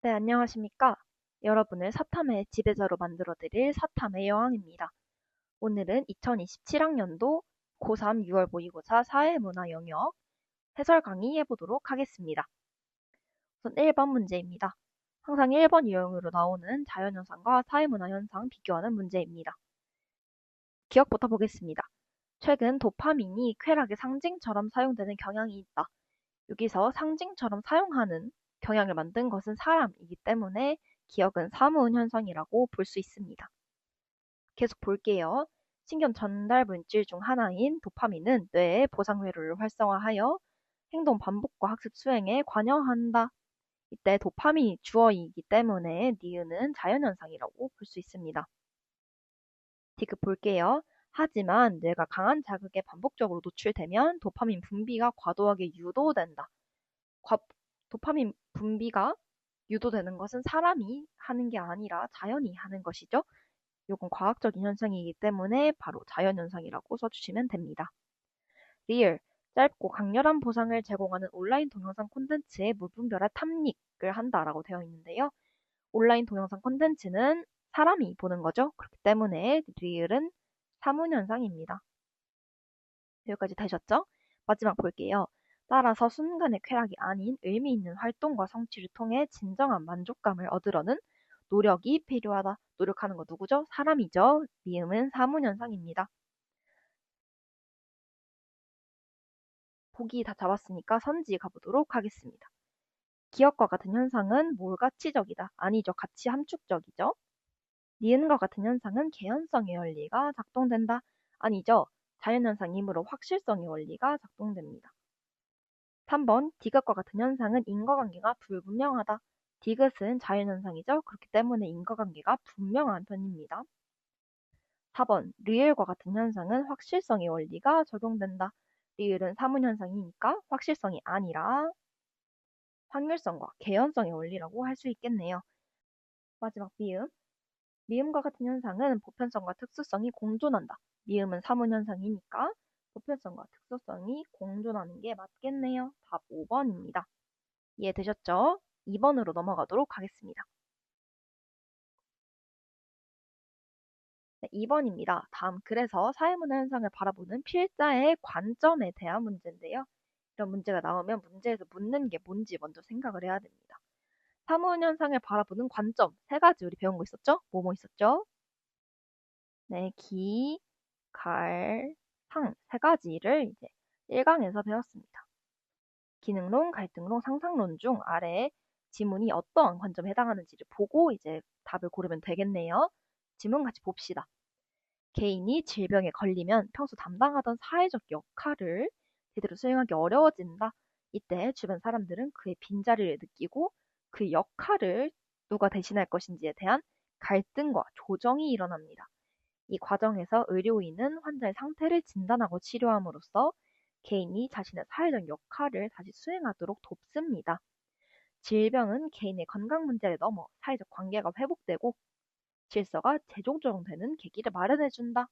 네, 안녕하십니까? 여러분을 사탐의 지배자로 만들어드릴 사탐의 여왕입니다. 오늘은 2027학년도 고3 6월 모의고사 사회문화 영역 해설 강의 해보도록 하겠습니다. 우선 1번 문제입니다. 항상 1번 유형으로 나오는 자연현상과 사회문화 현상 비교하는 문제입니다. 기억부터 보겠습니다. 최근 도파민이 쾌락의 상징처럼 사용되는 경향이 있다. 여기서 상징처럼 사용하는 경향을 만든 것은 사람이기 때문에 기억은 사무은 현상이라고 볼 수 있습니다. 계속 볼게요. 신경 전달 물질 중 하나인 도파민은 뇌의 보상 회로를 활성화하여 행동 반복과 학습 수행에 관여한다. 이때 도파민이 주어이기 때문에 니은은 자연현상이라고 볼 수 있습니다. D급 볼게요. 하지만 뇌가 강한 자극에 반복적으로 노출되면 도파민 분비가 과도하게 유도된다. 도파민 분비가 유도되는 것은 사람이 하는 게 아니라 자연이 하는 것이죠. 이건 과학적인 현상이기 때문에 바로 자연현상이라고 써주시면 됩니다. 리얼, 짧고 강렬한 보상을 제공하는 온라인 동영상 콘텐츠에 무분별한 탐닉을 한다라고 되어 있는데요. 온라인 동영상 콘텐츠는 사람이 보는 거죠. 그렇기 때문에 리얼은 사문현상입니다. 여기까지 되셨죠? 마지막 볼게요. 따라서 순간의 쾌락이 아닌 의미 있는 활동과 성취를 통해 진정한 만족감을 얻으려는 노력이 필요하다. 노력하는 거 누구죠? 사람이죠. 미음은 사문현상입니다. 보기 다 잡았으니까 선지 가보도록 하겠습니다. 기억과 같은 현상은 뭘 가치적이다. 아니죠. 가치 함축적이죠. 니은과 같은 현상은 개연성의 원리가 작동된다. 아니죠. 자연현상이므로 확실성의 원리가 작동됩니다. 3번 디귿과 같은 현상은 인과관계가 불분명하다. 디귿은 자연현상이죠. 그렇기 때문에 인과관계가 분명한 편입니다. 4번 리을과 같은 현상은 확실성의 원리가 적용된다. 리을은 사문현상이니까 확실성이 아니라 확률성과 개연성의 원리라고 할 수 있겠네요. 마지막 미음. 미음과 같은 현상은 보편성과 특수성이 공존한다. 미음은 사문현상이니까 보편성과 특수성이 공존하는 게 맞겠네요. 답 5번입니다. 이해되셨죠? 2번으로 넘어가도록 하겠습니다. 네, 2번입니다. 다음 그래서 사회문화 현상을 바라보는 필자의 관점에 대한 문제인데요. 이런 문제가 나오면 문제에서 묻는 게 뭔지 먼저 생각을 해야 됩니다. 사문 현상을 바라보는 관점 세 가지 우리 배운 거 있었죠? 뭐뭐 있었죠? 네, 기, 갈, 상 세 가지를 이제 1강에서 배웠습니다. 기능론, 갈등론, 상상론 중 아래 지문이 어떠한 관점에 해당하는지를 보고 이제 답을 고르면 되겠네요. 지문 같이 봅시다. 개인이 질병에 걸리면 평소 담당하던 사회적 역할을 제대로 수행하기 어려워진다. 이때 주변 사람들은 그의 빈자리를 느끼고 그 역할을 누가 대신할 것인지에 대한 갈등과 조정이 일어납니다. 이 과정에서 의료인은 환자의 상태를 진단하고 치료함으로써 개인이 자신의 사회적 역할을 다시 수행하도록 돕습니다. 질병은 개인의 건강 문제를 넘어 사회적 관계가 회복되고 질서가 재조정되는 계기를 마련해준다.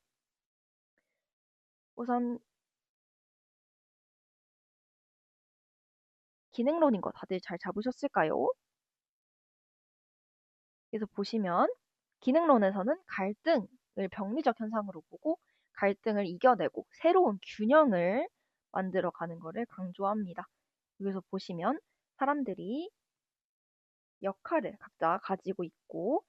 우선 기능론인 거 다들 잘 잡으셨을까요? 그래서 보시면 기능론에서는 갈등을 병리적 현상으로 보고 갈등을 이겨내고 새로운 균형을 만들어가는 것을 강조합니다. 여기서 보시면 사람들이 역할을 각자 가지고 있고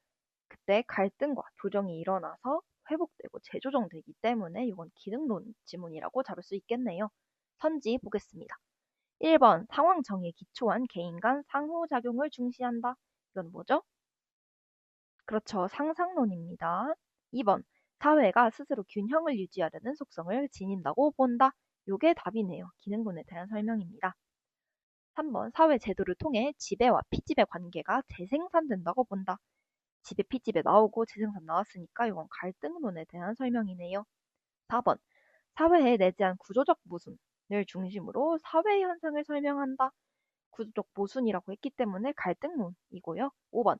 그때 갈등과 조정이 일어나서 회복되고 재조정되기 때문에 이건 기능론 지문이라고 잡을 수 있겠네요. 선지 보겠습니다. 1번 상황 정의에 기초한 개인 간 상호작용을 중시한다. 이건 뭐죠? 그렇죠. 상상론입니다. 2번 사회가 스스로 균형을 유지하려는 속성을 지닌다고 본다. 요게 답이네요. 기능론에 대한 설명입니다. 3번 사회 제도를 통해 지배와 피지배 관계가 재생산된다고 본다. 지배 피지배 나오고 재생산 나왔으니까 이건 갈등론에 대한 설명이네요. 4번 사회에 내재한 구조적 모순을 중심으로 사회 현상을 설명한다. 구조적 모순이라고 했기 때문에 갈등론이고요. 5번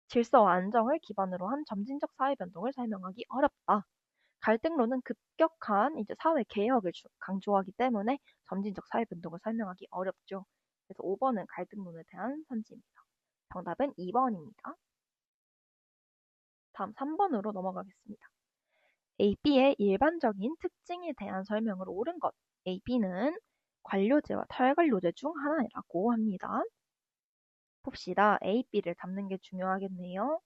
질서와 안정을 기반으로 한 점진적 사회 변동을 설명하기 어렵다. 갈등론은 급격한 이제 사회 개혁을 강조하기 때문에 점진적 사회 변동을 설명하기 어렵죠. 그래서 5번은 갈등론에 대한 선지입니다. 정답은 2번입니다. 다음 3번으로 넘어가겠습니다. A, B의 일반적인 특징에 대한 설명을 옳은 것. A, B는 관료제와 탈관료제 중 하나라고 합니다. 봅시다. A, B를 잡는 게 중요하겠네요.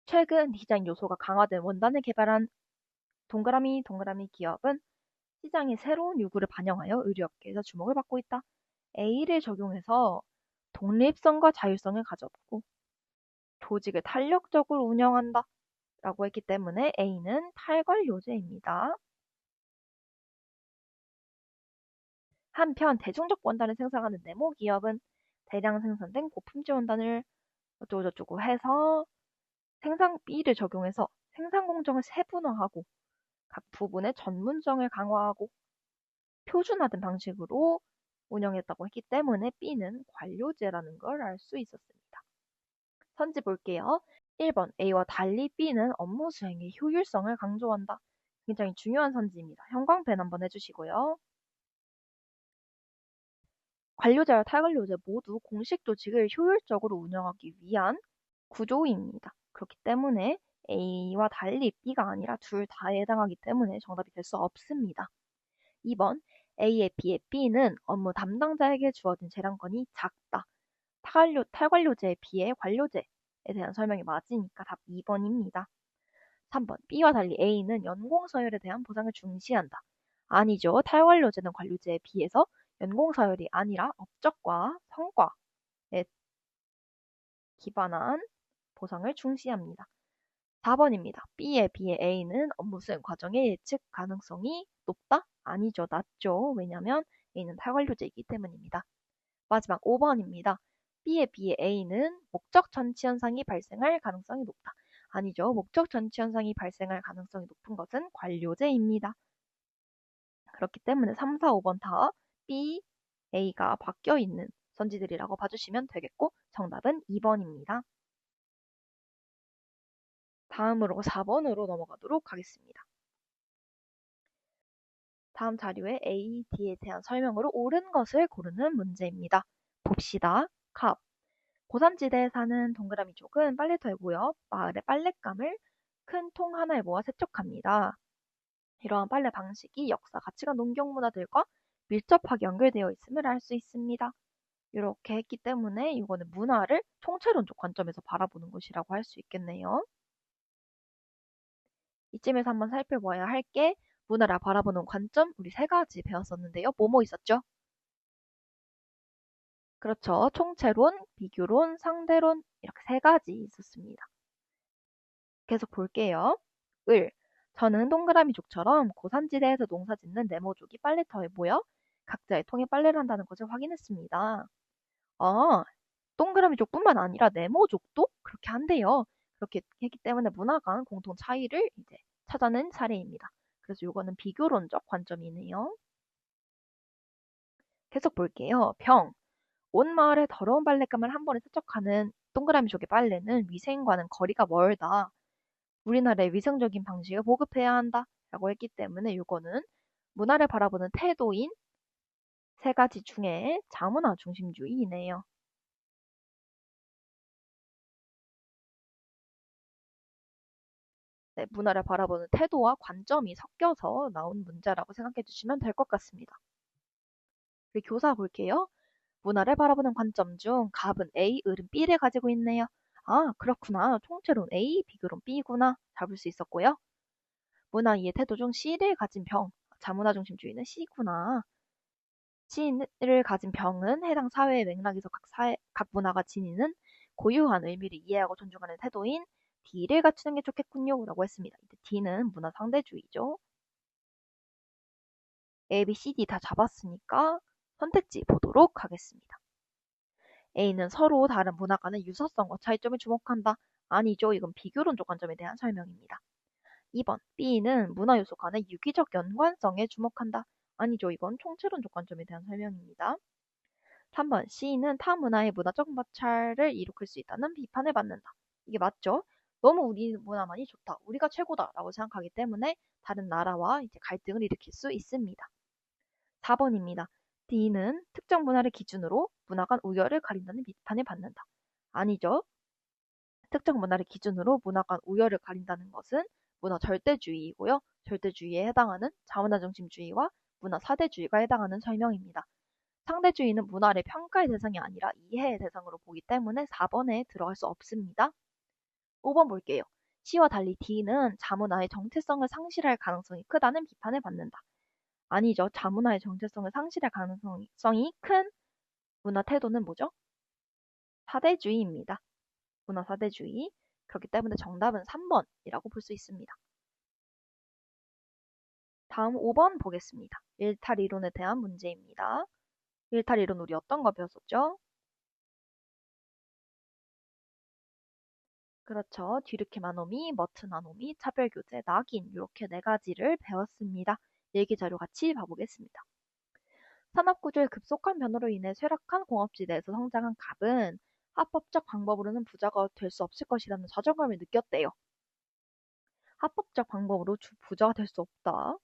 최근 디자인 요소가 강화된 원단을 개발한 동그라미 기업은 시장의 새로운 요구를 반영하여 의류업계에서 주목을 받고 있다. A를 적용해서 독립성과 자율성을 가져보고 조직을 탄력적으로 운영한다 라고 했기 때문에 A는 탈관료제입니다. 한편 대중적 원단을 생산하는 네모 기업은 대량 생산된 고품질 원단을 어쩌고저쩌고 해서 생산비를 적용해서 생산 공정을 세분화하고 각 부분의 전문성을 강화하고 표준화된 방식으로 운영했다고 했기 때문에 B는 관료제라는 걸 알 수 있었습니다. 선지 볼게요. 1번 A와 달리 B는 업무 수행의 효율성을 강조한다. 굉장히 중요한 선지입니다. 형광펜 한번 해주시고요. 관료제와 탈관료제 모두 공식 조직을 효율적으로 운영하기 위한 구조입니다. 그렇기 때문에 A와 달리 B가 아니라 둘 다에 해당하기 때문에 정답이 될 수 없습니다. 2번 A의 B의 B는 업무 담당자에게 주어진 재량권이 작다. 탈관료제에 비해 관료제에 대한 설명이 맞으니까 답 2번입니다. 3번 B와 달리 A는 연공서열에 대한 보상을 중시한다. 아니죠. 탈관료제는 관료제에 비해서 연공서열이 아니라 업적과 성과에 기반한 보상을 중시합니다. 4번입니다. B에 비해 A는 업무 수행 과정의 예측 가능성이 높다? 아니죠. 낮죠. 왜냐하면 A는 탈관료제이기 때문입니다. 마지막 5번입니다. B에 비해 A는 목적 전치 현상이 발생할 가능성이 높다. 아니죠. 목적 전치 현상이 발생할 가능성이 높은 것은 관료제입니다. 그렇기 때문에 3, 4, 5번 다 B, A가 바뀌어 있는 선지들이라고 봐주시면 되겠고 정답은 2번입니다. 다음으로 4번으로 넘어가도록 하겠습니다. 다음 자료에 A, D에 대한 설명으로 옳은 것을 고르는 문제입니다. 봅시다. 컵. 고산지대에 사는 동그라미족은 빨래터에 모여 마을의 빨랫감을 큰 통 하나에 모아 세척합니다. 이러한 빨래 방식이 역사, 가치관, 농경 문화들과 밀접하게 연결되어 있음을 알 수 있습니다. 이렇게 했기 때문에 이거는 문화를 총체론적 관점에서 바라보는 것이라고 할 수 있겠네요. 이쯤에서 한번 살펴봐야 할 게 문화를 바라보는 관점 우리 세 가지 배웠었는데요. 뭐뭐 있었죠? 그렇죠. 총체론, 비교론, 상대론 이렇게 세 가지 있었습니다. 계속 볼게요. 을. 저는 동그라미족처럼 고산지대에서 농사짓는 네모족이 빨래터에 모여 각자의 통에 빨래를 한다는 것을 확인했습니다. 아, 동그라미족뿐만 아니라 네모족도 그렇게 한대요. 그렇게 했기 때문에 문화 간 공통 차이를 이제 찾아낸 사례입니다. 그래서 이거는 비교론적 관점이네요. 계속 볼게요. 병. 온 마을의 더러운 빨랫감을 한 번에 세척하는 동그라미족의 빨래는 위생과는 거리가 멀다. 우리나라의 위생적인 방식을 보급해야 한다. 라고 했기 때문에 이거는 문화를 바라보는 태도인 세 가지 중에 자문화 중심주의이네요. 네, 문화를 바라보는 태도와 관점이 섞여서 나온 문제라고 생각해 주시면 될 것 같습니다. 우리 교사 볼게요. 문화를 바라보는 관점 중 갑은 A, 을은 B를 가지고 있네요. 아, 그렇구나. 통째로는 A, 비교론 B구나. 잡을 수 있었고요. 문화 이해 태도 중 C를 가진 병, 자문화 중심주의는 C구나. C를 가진 병은 해당 사회의 맥락에서 각 문화가 지니는 고유한 의미를 이해하고 존중하는 태도인 D를 갖추는 게 좋겠군요. 라고 했습니다. D는 문화 상대주의죠. A, B, C, D 다 잡았으니까 선택지 보도록 하겠습니다. A는 서로 다른 문화 간의 유사성과 차이점을 주목한다. 아니죠. 이건 비교론적 관점에 대한 설명입니다. 2번 B는 문화 요소 간의 유기적 연관성에 주목한다. 아니죠. 이건 총체론적 관점에 대한 설명입니다. 3번 C는 타 문화의 문화적 마찰을 일으킬 수 있다는 비판을 받는다. 이게 맞죠? 너무 우리 문화만이 좋다. 우리가 최고다라고 생각하기 때문에 다른 나라와 이제 갈등을 일으킬 수 있습니다. 4번입니다. D는 특정 문화를 기준으로 문화 간 우열을 가린다는 비판을 받는다. 아니죠. 특정 문화를 기준으로 문화 간 우열을 가린다는 것은 문화 절대주의이고요. 절대주의에 해당하는 자문화 중심주의와 문화 사대주의가 해당하는 설명입니다. 상대주의는 문화를 평가의 대상이 아니라 이해의 대상으로 보기 때문에 4번에 들어갈 수 없습니다. 5번 볼게요. C와 달리 D는 자문화의 정체성을 상실할 가능성이 크다는 비판을 받는다. 아니죠. 자문화의 정체성을 상실할 가능성이 큰 문화 태도는 뭐죠? 사대주의입니다. 문화 사대주의. 그렇기 때문에 정답은 3번이라고 볼 수 있습니다. 다음 5번 보겠습니다. 일탈 이론에 대한 문제입니다. 일탈 이론 우리 어떤 거 배웠었죠? 그렇죠. 뒤르케 아노미, 머튼 아노미, 차별교제, 낙인 이렇게 네 가지를 배웠습니다. 일기자료 같이 봐보겠습니다. 산업구조의 급속한 변화로 인해 쇠락한 공업지대에서 성장한 갑은 합법적 방법으로는 부자가 될 수 없을 것이라는 자존감을 느꼈대요. 합법적 방법으로 부자가 될 수 없다.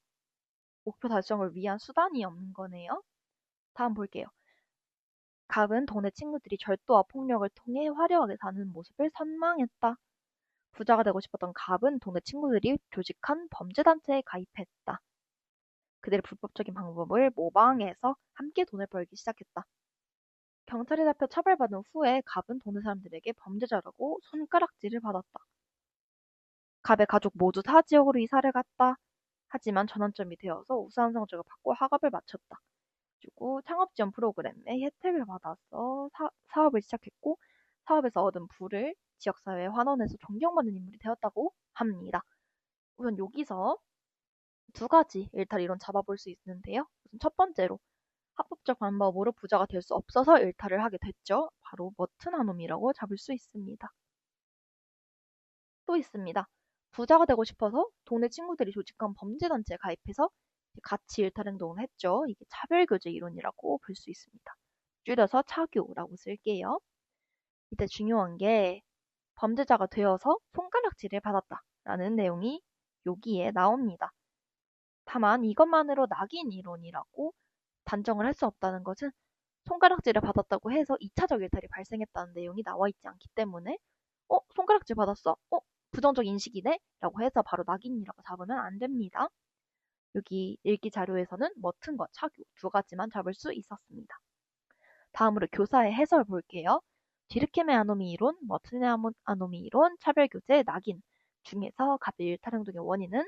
목표 달성을 위한 수단이 없는 거네요. 다음 볼게요. 갑은 동네 친구들이 절도와 폭력을 통해 화려하게 사는 모습을 선망했다. 부자가 되고 싶었던 갑은 동네 친구들이 조직한 범죄단체에 가입했다. 그들의 불법적인 방법을 모방해서 함께 돈을 벌기 시작했다. 경찰에 잡혀 처벌받은 후에 갑은 동네 사람들에게 범죄자라고 손가락질을 받았다. 갑의 가족 모두 타 지역으로 이사를 갔다. 하지만 전환점이 되어서 우수한 성적을 받고 학업을 마쳤다. 그리고 창업지원 프로그램에 혜택을 받아서 사업을 시작했고 사업에서 얻은 부를 지역사회에 환원해서 존경받는 인물이 되었다고 합니다. 우선 여기서 두 가지 일탈 이론 잡아볼 수 있는데요. 우선 첫 번째로 합법적 방법으로 부자가 될 수 없어서 일탈을 하게 됐죠. 바로 머튼 한놈이라고 잡을 수 있습니다. 또 있습니다. 부자가 되고 싶어서 동네 친구들이 조직한 범죄단체에 가입해서 같이 일탈 행동을 했죠. 이게 차별교제 이론이라고 볼 수 있습니다. 줄여서 차교라고 쓸게요. 이때 중요한 게 범죄자가 되어서 손가락질을 받았다라는 내용이 여기에 나옵니다. 다만 이것만으로 낙인 이론이라고 단정을 할 수 없다는 것은 손가락질을 받았다고 해서 2차적 일탈이 발생했다는 내용이 나와 있지 않기 때문에 손가락질 받았어? 부정적 인식이네? 라고 해서 바로 낙인이라고 잡으면 안 됩니다. 여기 읽기 자료에서는 머튼과 차교 두 가지만 잡을 수 있었습니다. 다음으로 교사의 해설 볼게요. 디르케메 아노미 이론, 머튼의 아노미 이론, 차별교제, 낙인 중에서 갑의 일탈 행동의 원인은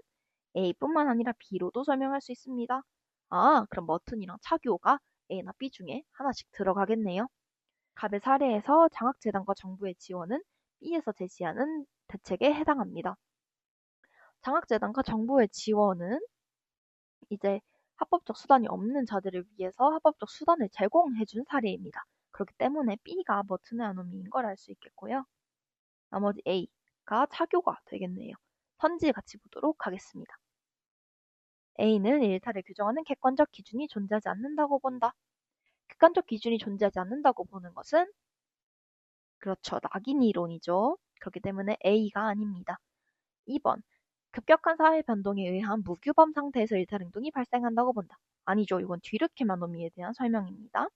A뿐만 아니라 B로도 설명할 수 있습니다. 그럼 머튼이랑 차교가 A나 B 중에 하나씩 들어가겠네요. 갑의 사례에서 장학재단과 정부의 지원은 B에서 제시하는 대책에 해당합니다. 장학재단과 정부의 지원은 이제 합법적 수단이 없는 자들을 위해서 합법적 수단을 제공해준 사례입니다. 그렇기 때문에 B가 머튼의 아노미인 걸 알 수 있겠고요. 나머지 A가 차교가 되겠네요. 선지 같이 보도록 하겠습니다. A는 일탈을 규정하는 객관적 기준이 존재하지 않는다고 본다. 객관적 기준이 존재하지 않는다고 보는 것은 그렇죠. 낙인 이론이죠. 그렇기 때문에 A가 아닙니다. 2번. 급격한 사회 변동에 의한 무규범 상태에서 일탈 행동이 발생한다고 본다. 아니죠. 이건 뒤르케마노미에 대한 설명입니다.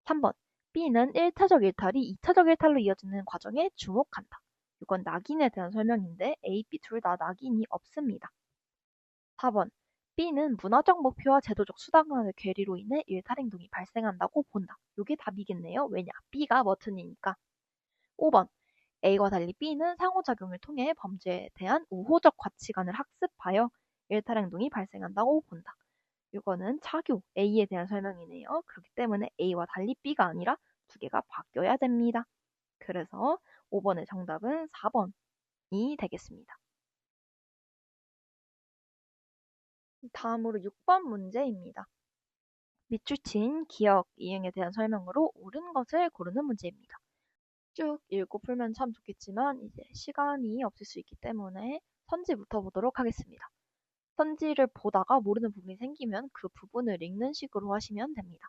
3번. B는 1차적 일탈이 2차적 일탈로 이어지는 과정에 주목한다. 이건 낙인에 대한 설명인데 A, B 둘 다 낙인이 없습니다. 4번. B는 문화적 목표와 제도적 수단 간의 괴리로 인해 일탈 행동이 발생한다고 본다. 이게 답이겠네요. 왜냐? B가 머튼이니까. 5번. A와 달리 B는 상호작용을 통해 범죄에 대한 우호적 가치관을 학습하여 일탈 행동이 발생한다고 본다. 이거는 차교 A에 대한 설명이네요. 그렇기 때문에 A와 달리 B가 아니라 두 개가 바뀌어야 됩니다. 그래서 5번의 정답은 4번이 되겠습니다. 다음으로 6번 문제입니다. 밑줄 친 기억, 이행에 대한 설명으로 옳은 것을 고르는 문제입니다. 쭉 읽고 풀면 참 좋겠지만 이제 시간이 없을 수 있기 때문에 선지부터 보도록 하겠습니다. 선지를 보다가 모르는 부분이 생기면 그 부분을 읽는 식으로 하시면 됩니다.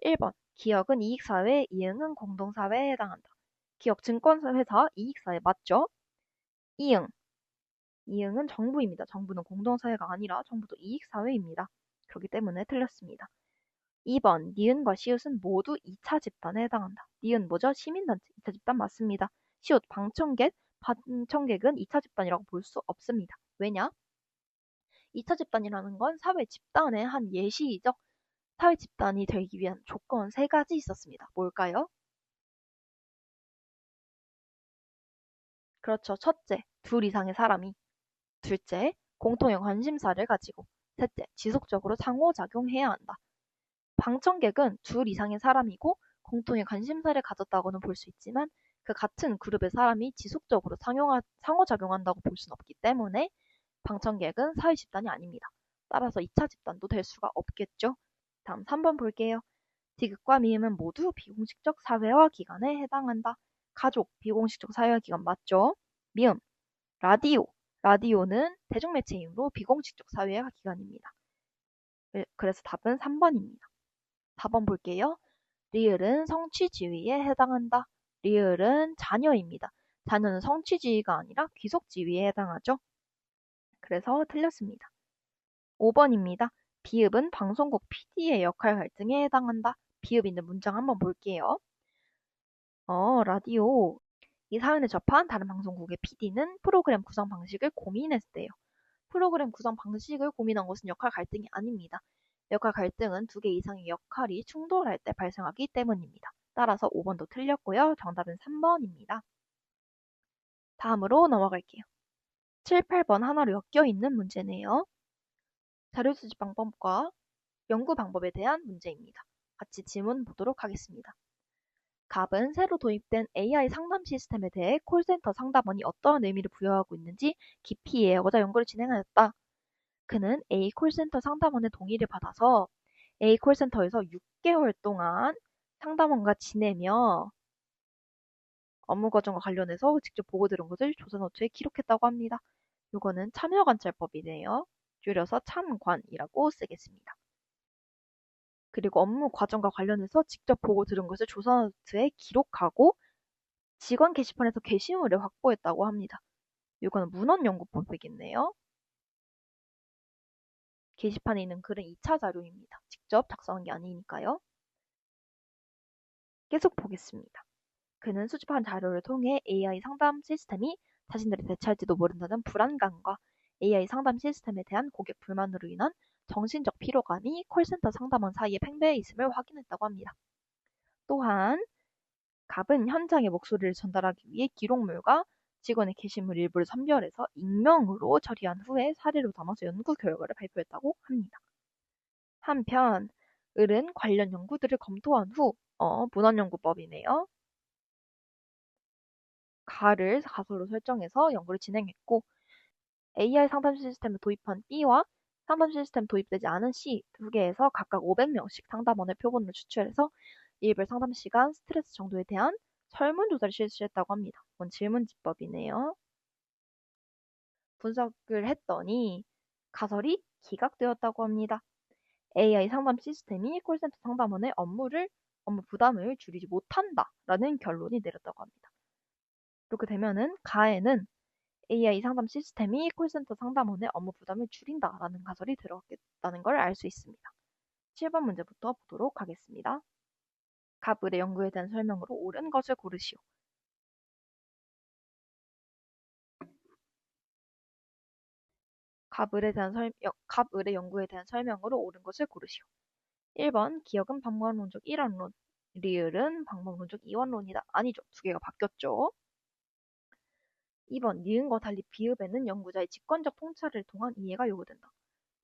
1번. 기업은 이익사회, 이응은 공동사회에 해당한다. 기업 증권회사 이익사회 맞죠? 이응. 이응은 정부입니다. 정부는 공동사회가 아니라 정부도 이익사회입니다. 그렇기 때문에 틀렸습니다. 2번 니은과 시옷은 모두 2차 집단에 해당한다. 니은 뭐죠? 시민단체 2차 집단 맞습니다. 시옷 방청객은 2차 집단이라고 볼 수 없습니다. 왜냐? 2차 집단이라는 건 사회 집단의 한 예시이죠. 사회 집단이 되기 위한 조건 세 가지 있었습니다. 뭘까요? 그렇죠. 첫째, 둘 이상의 사람이. 둘째, 공통의 관심사를 가지고. 셋째, 지속적으로 상호작용해야 한다. 방청객은 둘 이상의 사람이고 공통의 관심사를 가졌다고는 볼 수 있지만 그 같은 그룹의 사람이 지속적으로 상호작용한다고 볼 수는 없기 때문에 방청객은 사회 집단이 아닙니다. 따라서 2차 집단도 될 수가 없겠죠. 다음 3번 볼게요. 디귿과 미음은 모두 비공식적 사회화 기관에 해당한다. 가족, 비공식적 사회화 기관 맞죠? 미음, 라디오. 라디오는 대중매체이므로 비공식적 사회화 기관입니다. 그래서 답은 3번입니다. 4번 볼게요. 리을은 성취지위에 해당한다. 리을은 자녀입니다. 자녀는 성취지위가 아니라 귀속지위에 해당하죠. 그래서 틀렸습니다. 5번입니다. 비읍은 방송국 PD의 역할 갈등에 해당한다. 비읍 있는 문장 한번 볼게요. 라디오. 이 사연을 접한 다른 방송국의 PD는 프로그램 구성 방식을 고민했대요. 프로그램 구성 방식을 고민한 것은 역할 갈등이 아닙니다. 역할 갈등은 두 개 이상의 역할이 충돌할 때 발생하기 때문입니다. 따라서 5번도 틀렸고요. 정답은 3번입니다. 다음으로 넘어갈게요. 7, 8번 하나로 엮여 있는 문제네요. 자료수집 방법과 연구 방법에 대한 문제입니다. 같이 질문 보도록 하겠습니다. 갑은 새로 도입된 AI 상담 시스템에 대해 콜센터 상담원이 어떠한 의미를 부여하고 있는지 깊이 이해하고자 연구를 진행하였다. 그는 A 콜센터 상담원의 동의를 받아서 A 콜센터에서 6개월 동안 상담원과 지내며 업무 과정과 관련해서 직접 보고 들은 것을 조사 노트에 기록했다고 합니다. 이거는 참여관찰법이네요. 줄여서 참관이라고 쓰겠습니다. 그리고 업무 과정과 관련해서 직접 보고 들은 것을 조사 노트에 기록하고 직원 게시판에서 게시물을 확보했다고 합니다. 이거는 문헌연구법이겠네요. 게시판에 있는 글은 2차 자료입니다. 직접 작성한 게 아니니까요. 계속 보겠습니다. 그는 수집한 자료를 통해 AI 상담 시스템이 자신들이 대체할지도 모른다는 불안감과 AI 상담 시스템에 대한 고객 불만으로 인한 정신적 피로감이 콜센터 상담원 사이에 팽배해 있음을 확인했다고 합니다. 또한 갑은 현장의 목소리를 전달하기 위해 기록물과 직원의 게시물 일부를 선별해서 익명으로 처리한 후에 사례로 담아서 연구 결과를 발표했다고 합니다. 한편 을은 관련 연구들을 검토한 후 문헌연구법이네요. 가를 가소로 설정해서 연구를 진행했고 AI 상담 시스템을 도입한 B와 상담 시스템 도입되지 않은 C 두 개에서 각각 500명씩 상담원의 표본을 추출해서 일별 상담 시간, 스트레스 정도에 대한 설문조사를 실시했다고 합니다. 이건 질문지법이네요. 분석을 했더니 가설이 기각되었다고 합니다. AI 상담 시스템이 콜센터 상담원의 업무 부담을 줄이지 못한다라는 결론이 내렸다고 합니다. 이렇게 되면은 가에는 AI 상담 시스템이 콜센터 상담원의 업무 부담을 줄인다라는 가설이 들어갔다는 걸 알 수 있습니다. 7번 문제부터 보도록 하겠습니다. 갑을의 연구에 대한 설명으로 옳은 것을 고르시오. 갑을의 연구에 대한 설명으로 옳은 것을 고르시오. 1번 기억은 방법론적 1원론, 리을은 방법론적 2원론이다. 아니죠. 두 개가 바뀌었죠. 2번 니은과 달리 비읍에는 연구자의 직관적 통찰을 통한 이해가 요구된다.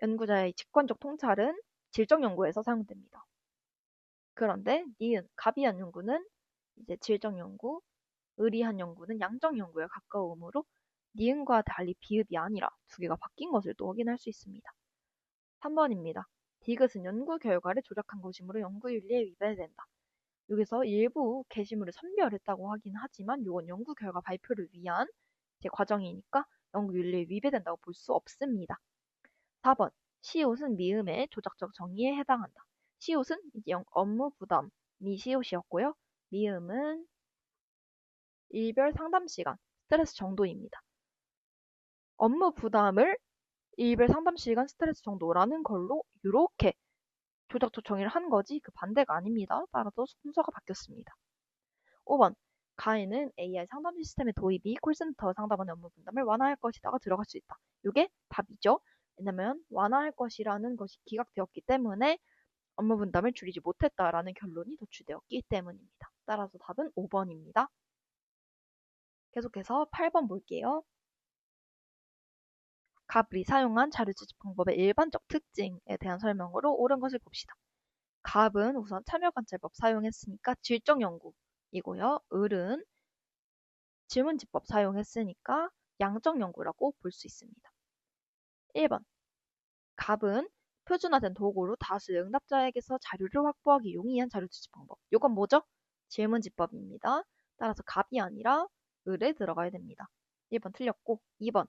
연구자의 직관적 통찰은 질적 연구에서 사용됩니다. 그런데 니은, 갑이 한 연구는 이제 질적 연구, 을이 한 연구는 양적 연구에 가까우므로 니은과 달리 비읍이 아니라 두 개가 바뀐 것을 또 확인할 수 있습니다. 3번입니다. 디귿은 연구 결과를 조작한 것이므로 연구윤리에 위배된다. 여기서 일부 게시물을 선별했다고 하긴 하지만 이건 연구 결과 발표를 위한 제 과정이니까 연구윤리에 위배된다고 볼 수 없습니다. 4번. 시옷은 미음의 조작적 정의에 해당한다. 시옷은 이제 업무 부담이 시옷이었고요. 미음은 일별 상담 시간, 스트레스 정도입니다. 업무 부담을 일별 상담 시간, 스트레스 정도라는 걸로 이렇게 조작조 정의를 한 거지 그 반대가 아닙니다. 따라서 순서가 바뀌었습니다. 5번. 가에는 AI 상담 시스템의 도입이 콜센터 상담원의 업무 분담을 완화할 것이다가 들어갈 수 있다. 이게 답이죠. 왜냐면 완화할 것이라는 것이 기각되었기 때문에 업무 분담을 줄이지 못했다라는 결론이 도출되었기 때문입니다. 따라서 답은 5번입니다. 계속해서 8번 볼게요. 갑이 사용한 자료 수집 방법의 일반적 특징에 대한 설명으로 옳은 것을 봅시다. 갑은 우선 참여관찰법 사용했으니까 질적 연구이고요. 을은 질문지법 사용했으니까 양적 연구라고 볼 수 있습니다. 1번. 갑은 표준화된 도구로 다수의 응답자에게서 자료를 확보하기 용이한 자료 수집 방법. 이건 뭐죠? 질문지법입니다. 따라서 갑이 아니라 을에 들어가야 됩니다. 1번 틀렸고 2번.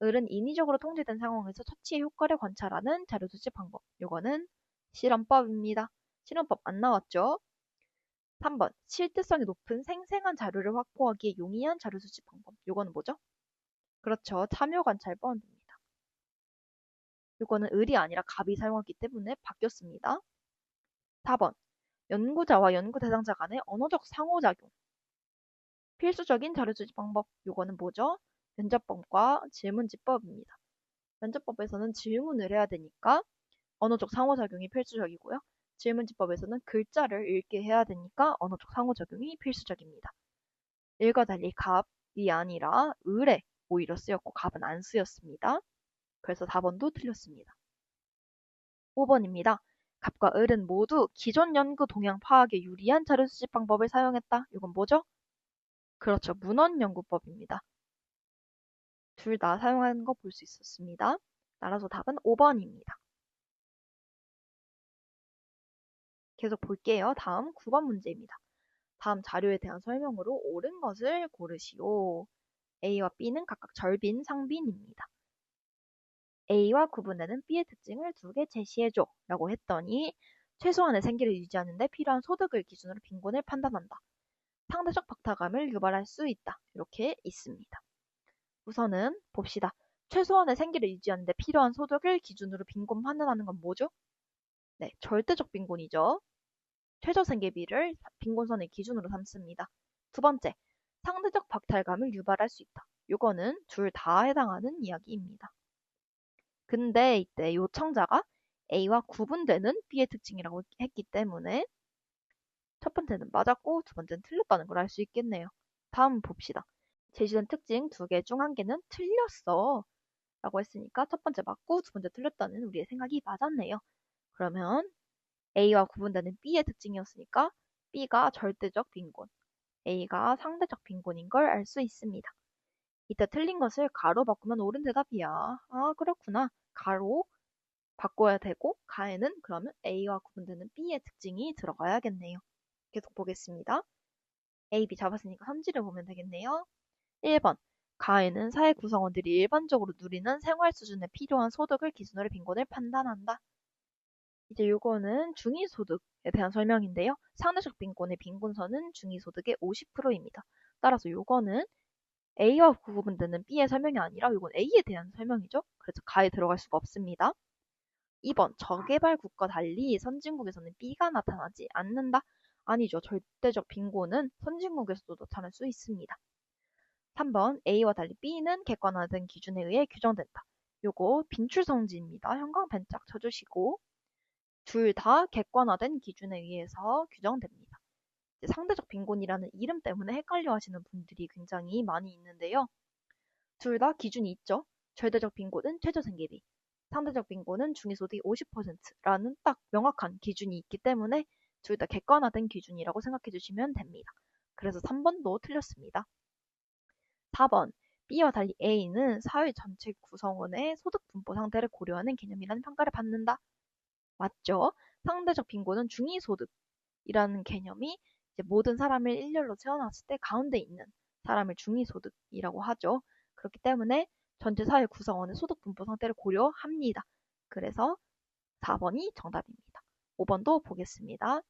을은 인위적으로 통제된 상황에서 처치의 효과를 관찰하는 자료 수집 방법. 이거는 실험법입니다. 실험법 안 나왔죠? 3번. 실제성이 높은 생생한 자료를 확보하기에 용이한 자료 수집 방법. 이거는 뭐죠? 그렇죠. 참여관찰법입니다. 이거는 을이 아니라 갑이 사용하기 때문에 바뀌었습니다. 4번. 연구자와 연구 대상자 간의 언어적 상호작용. 필수적인 자료 수집 방법. 이거는 뭐죠? 면접법과 질문지법입니다. 면접법에서는 질문을 해야 되니까 언어적 상호작용이 필수적이고요. 질문지법에서는 글자를 읽게 해야 되니까 언어적 상호작용이 필수적입니다. 을과 달리 갑이 아니라 을에 오히려 쓰였고 갑은 안 쓰였습니다. 그래서 4번도 틀렸습니다. 5번입니다. 갑과 을은 모두 기존 연구 동향 파악에 유리한 자료 수집 방법을 사용했다. 이건 뭐죠? 그렇죠. 문헌연구법입니다. 둘 다 사용하는 거 볼 수 있었습니다. 따라서 답은 5번입니다. 계속 볼게요. 다음 9번 문제입니다. 다음 자료에 대한 설명으로 옳은 것을 고르시오. A와 B는 각각 절빈, 상빈입니다. A와 구분되는 B의 특징을 2개 제시해줘 라고 했더니 최소한의 생계를 유지하는 데 필요한 소득을 기준으로 빈곤을 판단한다. 상대적 박탈감을 유발할 수 있다. 이렇게 있습니다. 우선은 봅시다. 최소한의 생계를 유지하는 데 필요한 소득을 기준으로 빈곤 판단하는 건 뭐죠? 네, 절대적 빈곤이죠. 최저생계비를 빈곤선의 기준으로 삼습니다. 두 번째, 상대적 박탈감을 유발할 수 있다. 이거는 둘 다 해당하는 이야기입니다. 근데 이때 요청자가 A와 구분되는 B의 특징이라고 했기 때문에 첫 번째는 맞았고 두 번째는 틀렸다는 걸 알 수 있겠네요. 다음 봅시다. 제시된 특징 2개 중 1개는 틀렸어 라고 했으니까 첫 번째 맞고 두 번째 틀렸다는 우리의 생각이 맞았네요. 그러면 A와 구분되는 B의 특징이었으니까 B가 절대적 빈곤, A가 상대적 빈곤인 걸 알 수 있습니다. 이때 틀린 것을 가로 바꾸면 옳은 대답이야. 아, 그렇구나. 가로 바꿔야 되고 가에는 그러면 A와 구분되는 B의 특징이 들어가야겠네요. 계속 보겠습니다. A, B 잡았으니까 선지를 보면 되겠네요. 1번. 가에는 사회 구성원들이 일반적으로 누리는 생활 수준에 필요한 소득을 기준으로 빈곤을 판단한다. 이제 요거는 중위소득에 대한 설명인데요. 상대적 빈곤의 빈곤선은 중위소득의 50%입니다. 따라서 요거는 A와 구분되는 B의 설명이 아니라 요건 A에 대한 설명이죠. 그래서 가에 들어갈 수가 없습니다. 2번. 저개발국과 달리 선진국에서는 B가 나타나지 않는다. 아니죠. 절대적 빈곤은 선진국에서도 나타날 수 있습니다. 3번. A와 달리 B는 객관화된 기준에 의해 규정된다. 요거 빈출성지입니다. 형광 펜짝 쳐주시고 둘 다 객관화된 기준에 의해서 규정됩니다. 상대적 빈곤이라는 이름 때문에 헷갈려 하시는 분들이 굉장히 많이 있는데요. 둘 다 기준이 있죠. 절대적 빈곤은 최저생계비, 상대적 빈곤은 중위소득이 50%라는 딱 명확한 기준이 있기 때문에 둘 다 객관화된 기준이라고 생각해 주시면 됩니다. 그래서 3번도 틀렸습니다. 4번. B와 달리 A는 사회 전체 구성원의 소득 분포 상태를 고려하는 개념이라는 평가를 받는다. 맞죠? 상대적 빈곤은 중위소득이라는 개념이 이제 모든 사람을 일렬로 채워놨을 때 가운데 있는 사람을 중위소득이라고 하죠. 그렇기 때문에 전체 사회 구성원의 소득 분포 상태를 고려합니다. 그래서 4번이 정답입니다. 5번도 보겠습니다.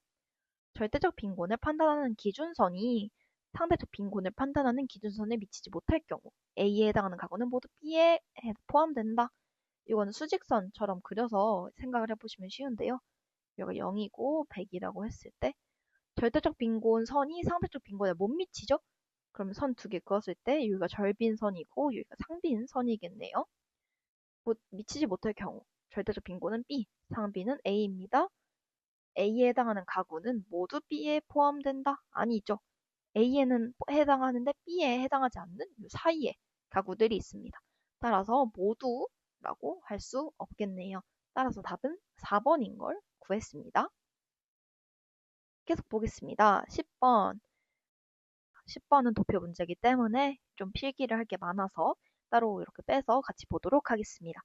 절대적 빈곤을 판단하는 기준선이 상대적 빈곤을 판단하는 기준선에 미치지 못할 경우 A에 해당하는 가구는 모두 B에 포함된다. 이거는 수직선처럼 그려서 생각을 해보시면 쉬운데요. 여기가 0이고 100이라고 했을 때 절대적 빈곤 선이 상대적 빈곤에 못 미치죠? 그럼 선 두 개 그었을 때 여기가 절빈선이고 여기가 상빈선이겠네요. 미치지 못할 경우 절대적 빈곤은 B, 상빈은 A입니다. A에 해당하는 가구는 모두 B에 포함된다? 아니죠. A에는 해당하는데 B에 해당하지 않는 이 사이에 가구들이 있습니다. 따라서 모두라고 할 수 없겠네요. 따라서 답은 4번인 걸 구했습니다. 계속 보겠습니다. 10번. 10번은 도표 문제이기 때문에 좀 필기를 할 게 많아서 따로 이렇게 빼서 같이 보도록 하겠습니다.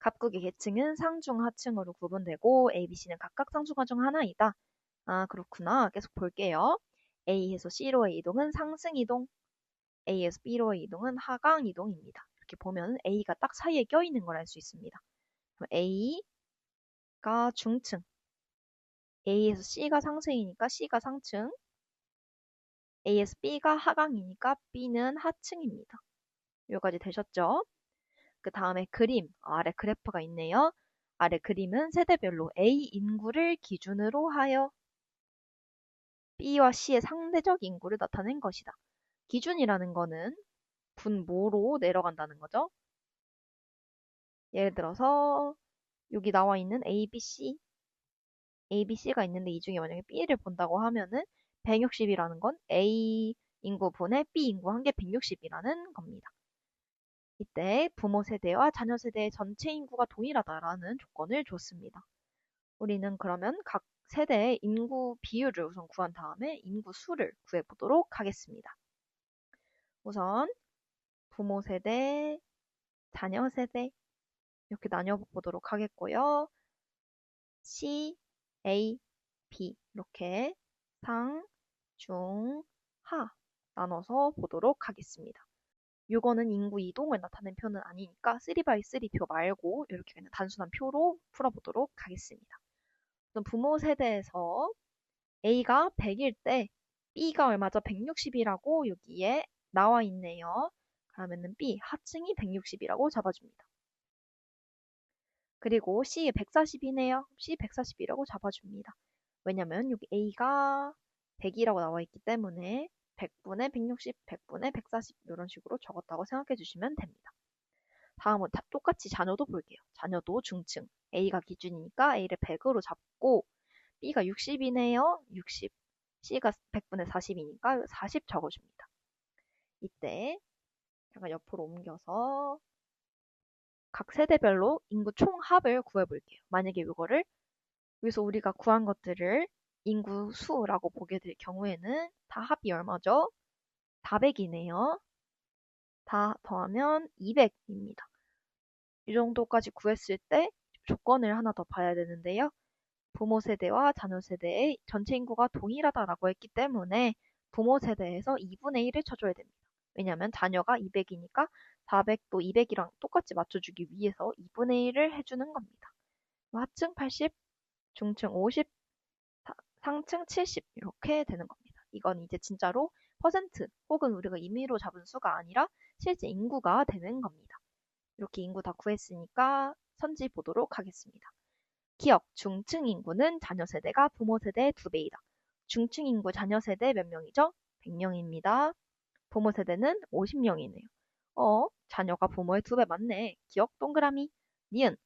갑국의 계층은 상중, 하층으로 구분되고 A, B, C는 각각 상중하 중 하나이다. 아, 그렇구나. 계속 볼게요. A에서 C로의 이동은 상승 이동, A에서 B로의 이동은 하강 이동입니다. 이렇게 보면 A가 딱 사이에 껴있는 걸 알 수 있습니다. 그럼 A가 중층, A에서 C가 상승이니까 C가 상층, A에서 B가 하강이니까 B는 하층입니다. 여기까지 되셨죠? 그 다음에 그림, 아래 그래프가 있네요. 아래 그림은 세대별로 A 인구를 기준으로 하여 B와 C의 상대적 인구를 나타낸 것이다. 기준이라는 거는 분모로 내려간다는 거죠. 예를 들어서 여기 나와 있는 A, B, C, A, B, C가 있는데 이 중에 만약에 B를 본다고 하면은 160이라는 건 A 인구분의 B 인구 한 개 160이라는 겁니다. 이때 부모 세대와 자녀 세대의 전체 인구가 동일하다라는 조건을 줬습니다. 우리는 그러면 각 세대의 인구 비율을 우선 구한 다음에 인구 수를 구해보도록 하겠습니다. 우선 부모 세대, 자녀 세대 이렇게 나뉘어보도록 하겠고요. C, A, B 이렇게 상, 중, 하 나눠서 보도록 하겠습니다. 이거는 인구 이동을 나타낸 표는 아니니까 3x3 표 말고 이렇게 그냥 단순한 표로 풀어보도록 하겠습니다. 부모 세대에서 A가 100일 때 B가 얼마죠? 160이라고 여기에 나와 있네요. 그러면은 B 하층이 160이라고 잡아줍니다. 그리고 C 140이네요. C 140이라고 잡아줍니다. 왜냐면 여기 A가 100이라고 나와 있기 때문에 100분의 160, 100분의 140 이런 식으로 적었다고 생각해 주시면 됩니다. 다음은 똑같이 자녀도 볼게요. 자녀도 중층. A가 기준이니까 A를 100으로 잡고 B가 60이네요. 60. C가 100분의 40이니까 40 적어줍니다. 이때 잠깐 옆으로 옮겨서 각 세대별로 인구 총합을 구해볼게요. 만약에 이거를 여기서 우리가 구한 것들을 인구 수라고 보게 될 경우에는 다 합이 얼마죠? 400이네요. 다 더하면 200입니다. 이 정도까지 구했을 때 조건을 하나 더 봐야 되는데요. 부모 세대와 자녀 세대의 전체 인구가 동일하다라고 했기 때문에 부모 세대에서 2분의 1을 쳐줘야 됩니다. 왜냐하면 자녀가 200이니까 400도 200이랑 똑같이 맞춰주기 위해서 2분의 1을 해주는 겁니다. 하층 80, 중층 50, 상층 70 이렇게 되는 겁니다. 이건 이제 진짜로 퍼센트 혹은 우리가 임의로 잡은 수가 아니라 실제 인구가 되는 겁니다. 이렇게 인구 다 구했으니까 선지 보도록 하겠습니다. 기억, 중층 인구는 자녀 세대가 부모 세대의 2배이다. 중층 인구 자녀 세대 몇 명이죠? 100명입니다. 부모 세대는 50명이네요. 자녀가 부모의 2배 맞네. 기억 동그라미. 니은,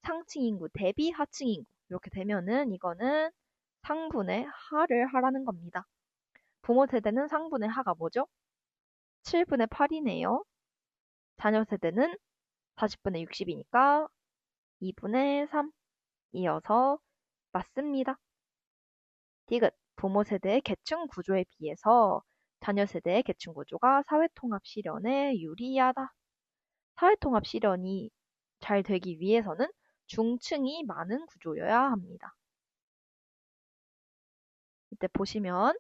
상층 인구 대비 하층 인구. 이렇게 되면은 이거는 상분의 하를 하라는 겁니다. 부모 세대는 상분의 하가 뭐죠? 7분의 8이네요. 자녀 세대는 40분의 60이니까 2분의 3. 이어서 맞습니다. 디귿, 부모 세대의 계층 구조에 비해서 자녀 세대의 계층 구조가 사회통합 실현에 유리하다. 사회통합 실현이 잘 되기 위해서는 중층이 많은 구조여야 합니다. 이때 보시면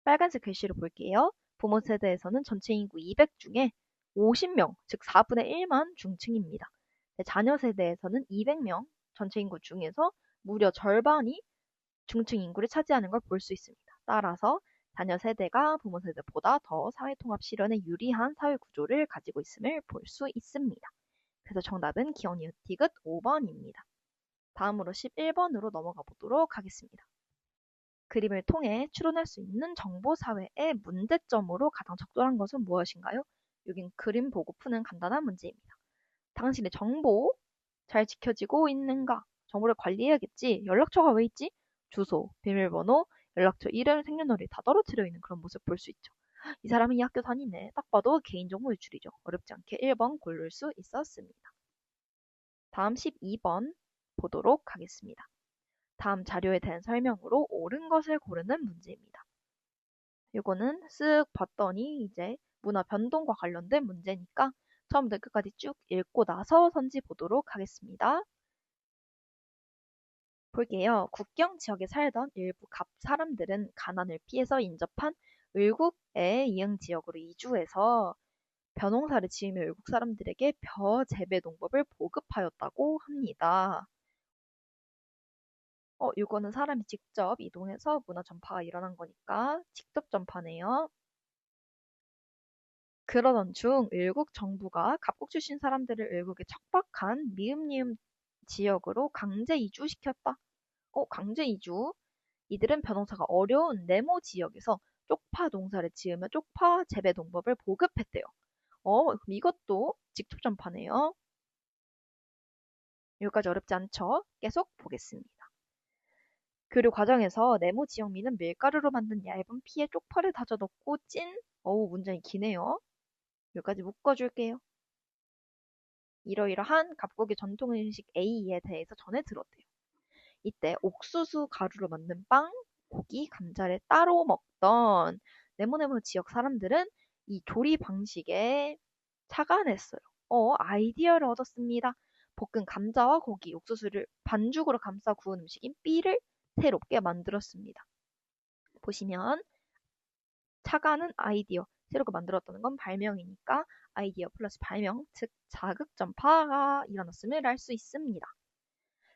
빨간색 글씨로 볼게요. 부모 세대에서는 전체 인구 200 중에 50명, 즉 4분의 1만 중층입니다. 자녀 세대에서는 200명, 전체 인구 중에서 무려 절반이 중층 인구를 차지하는 걸 볼 수 있습니다. 따라서 자녀 세대가 부모 세대보다 더 사회통합 실현에 유리한 사회 구조를 가지고 있음을 볼 수 있습니다. 그래서 정답은 기억, 니은, 디귿 5번입니다. 다음으로 11번으로 넘어가 보도록 하겠습니다. 그림을 통해 추론할 수 있는 정보사회의 문제점으로 가장 적절한 것은 무엇인가요? 여긴 그림 보고 푸는 간단한 문제입니다. 당신의 정보 잘 지켜지고 있는가? 정보를 관리해야겠지. 연락처가 왜 있지? 주소, 비밀번호, 연락처 이름, 생년월일 다 떨어뜨려 있는 그런 모습 볼 수 있죠. 이 사람이 이 학교 다니네. 딱 봐도 개인정보 유출이죠. 어렵지 않게 1번 고를 수 있었습니다. 다음 12번 보도록 하겠습니다. 다음 자료에 대한 설명으로 옳은 것을 고르는 문제입니다. 이거는 쓱 봤더니 이제 문화 변동과 관련된 문제니까 처음부터 끝까지 쭉 읽고 나서 선지 보도록 하겠습니다. 볼게요. 국경 지역에 살던 일부 갑 사람들은 가난을 피해서 인접한 을국의 이응 지역으로 이주해서 벼농사를 지으며 을국 사람들에게 벼 재배 농법을 보급하였다고 합니다. 이거는 사람이 직접 이동해서 문화 전파가 일어난 거니까 직접 전파네요. 그러던 중 을국 정부가 갑국 출신 사람들을 을국에 척박한 미음니음 지역으로 강제 이주시켰다. 강제 이주. 이들은 벼농사가 어려운 네모 지역에서 쪽파 농사를 지으며 쪽파 재배 농법을 보급했대요. 그럼 이것도 직접 전파네요. 여기까지 어렵지 않죠? 계속 보겠습니다. 교류 과정에서 네모 지역민은 밀가루로 만든 얇은 피에 쪽파를 다져 넣고 문장이 기네요. 여기까지 묶어줄게요. 이러이러한 갑국의 전통 음식 A에 대해서 전해 들었대요. 이때 옥수수 가루로 만든 빵, 고기, 감자를 따로 먹던 네모네모 지역 사람들은 이 조리 방식에 착안했어요. 아이디어를 얻었습니다. 볶은 감자와 고기, 옥수수를 반죽으로 감싸 구운 음식인 B를 새롭게 만들었습니다. 보시면 착안은 아이디어, 새롭게 만들었다는 건 발명이니까 아이디어 플러스 발명, 즉 자극 전파가 일어났음을 알 수 있습니다.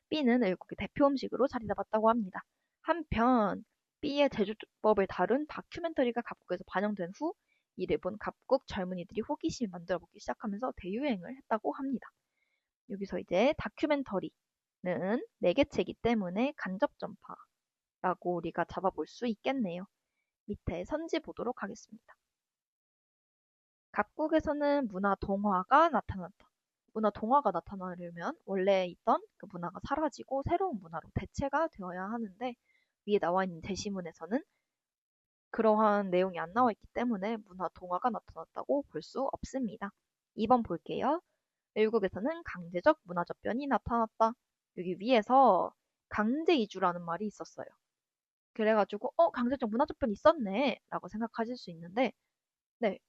B는 을국의 대표 음식으로 자리 잡았다고 합니다. 한편 B의 제조법을 다룬 다큐멘터리가 갑국에서 반영된 후 이를 본 갑국 젊은이들이 호기심을 만들어 보기 시작하면서 대유행을 했다고 합니다. 여기서 이제 다큐멘터리는 매개체이기 때문에 간접 전파라고 우리가 잡아볼 수 있겠네요. 밑에 선지 보도록 하겠습니다. 갑국에서는 문화 동화가 나타났다. 문화 동화가 나타나려면 원래 있던 그 문화가 사라지고 새로운 문화로 대체가 되어야 하는데 위에 나와 있는 제시문에서는 그러한 내용이 안 나와 있기 때문에 문화 동화가 나타났다고 볼 수 없습니다. 2번 볼게요. 외국에서는 강제적 문화접변이 나타났다. 여기 위에서 강제 이주라는 말이 있었어요. 그래가지고 강제적 문화접변이 있었네 라고 생각하실 수 있는데 네,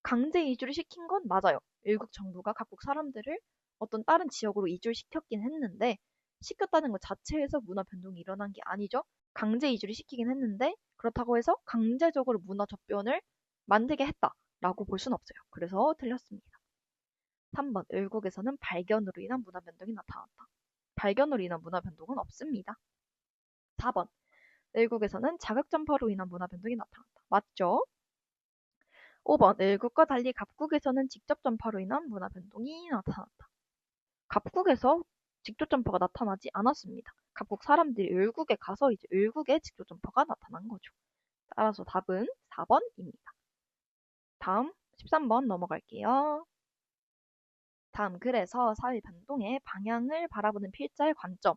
강제 이주를 시킨 건 맞아요. 일국 정부가 각국 사람들을 어떤 다른 지역으로 이주를 시켰긴 했는데 시켰다는 것 자체에서 문화 변동이 일어난 게 아니죠. 강제 이주를 시키긴 했는데 그렇다고 해서 강제적으로 문화 접변을 만들게 했다라고 볼 수는 없어요. 그래서 틀렸습니다. 3번 을국에서는 발견으로 인한 문화 변동이 나타났다. 발견으로 인한 문화 변동은 없습니다. 4번 을국에서는 자극 전파로 인한 문화 변동이 나타났다. 맞죠? 5번 을국과 달리 갑국에서는 직접 전파로 인한 문화 변동이 나타났다. 갑국에서 직접 전파가 나타나지 않았습니다. 갑국 사람들이 을국에 가서 이제 을국에 직접 전파가 나타난 거죠. 따라서 답은 4번입니다. 다음 13번 넘어갈게요. 다음 글에서 사회 변동의 방향을 바라보는 필자의 관점.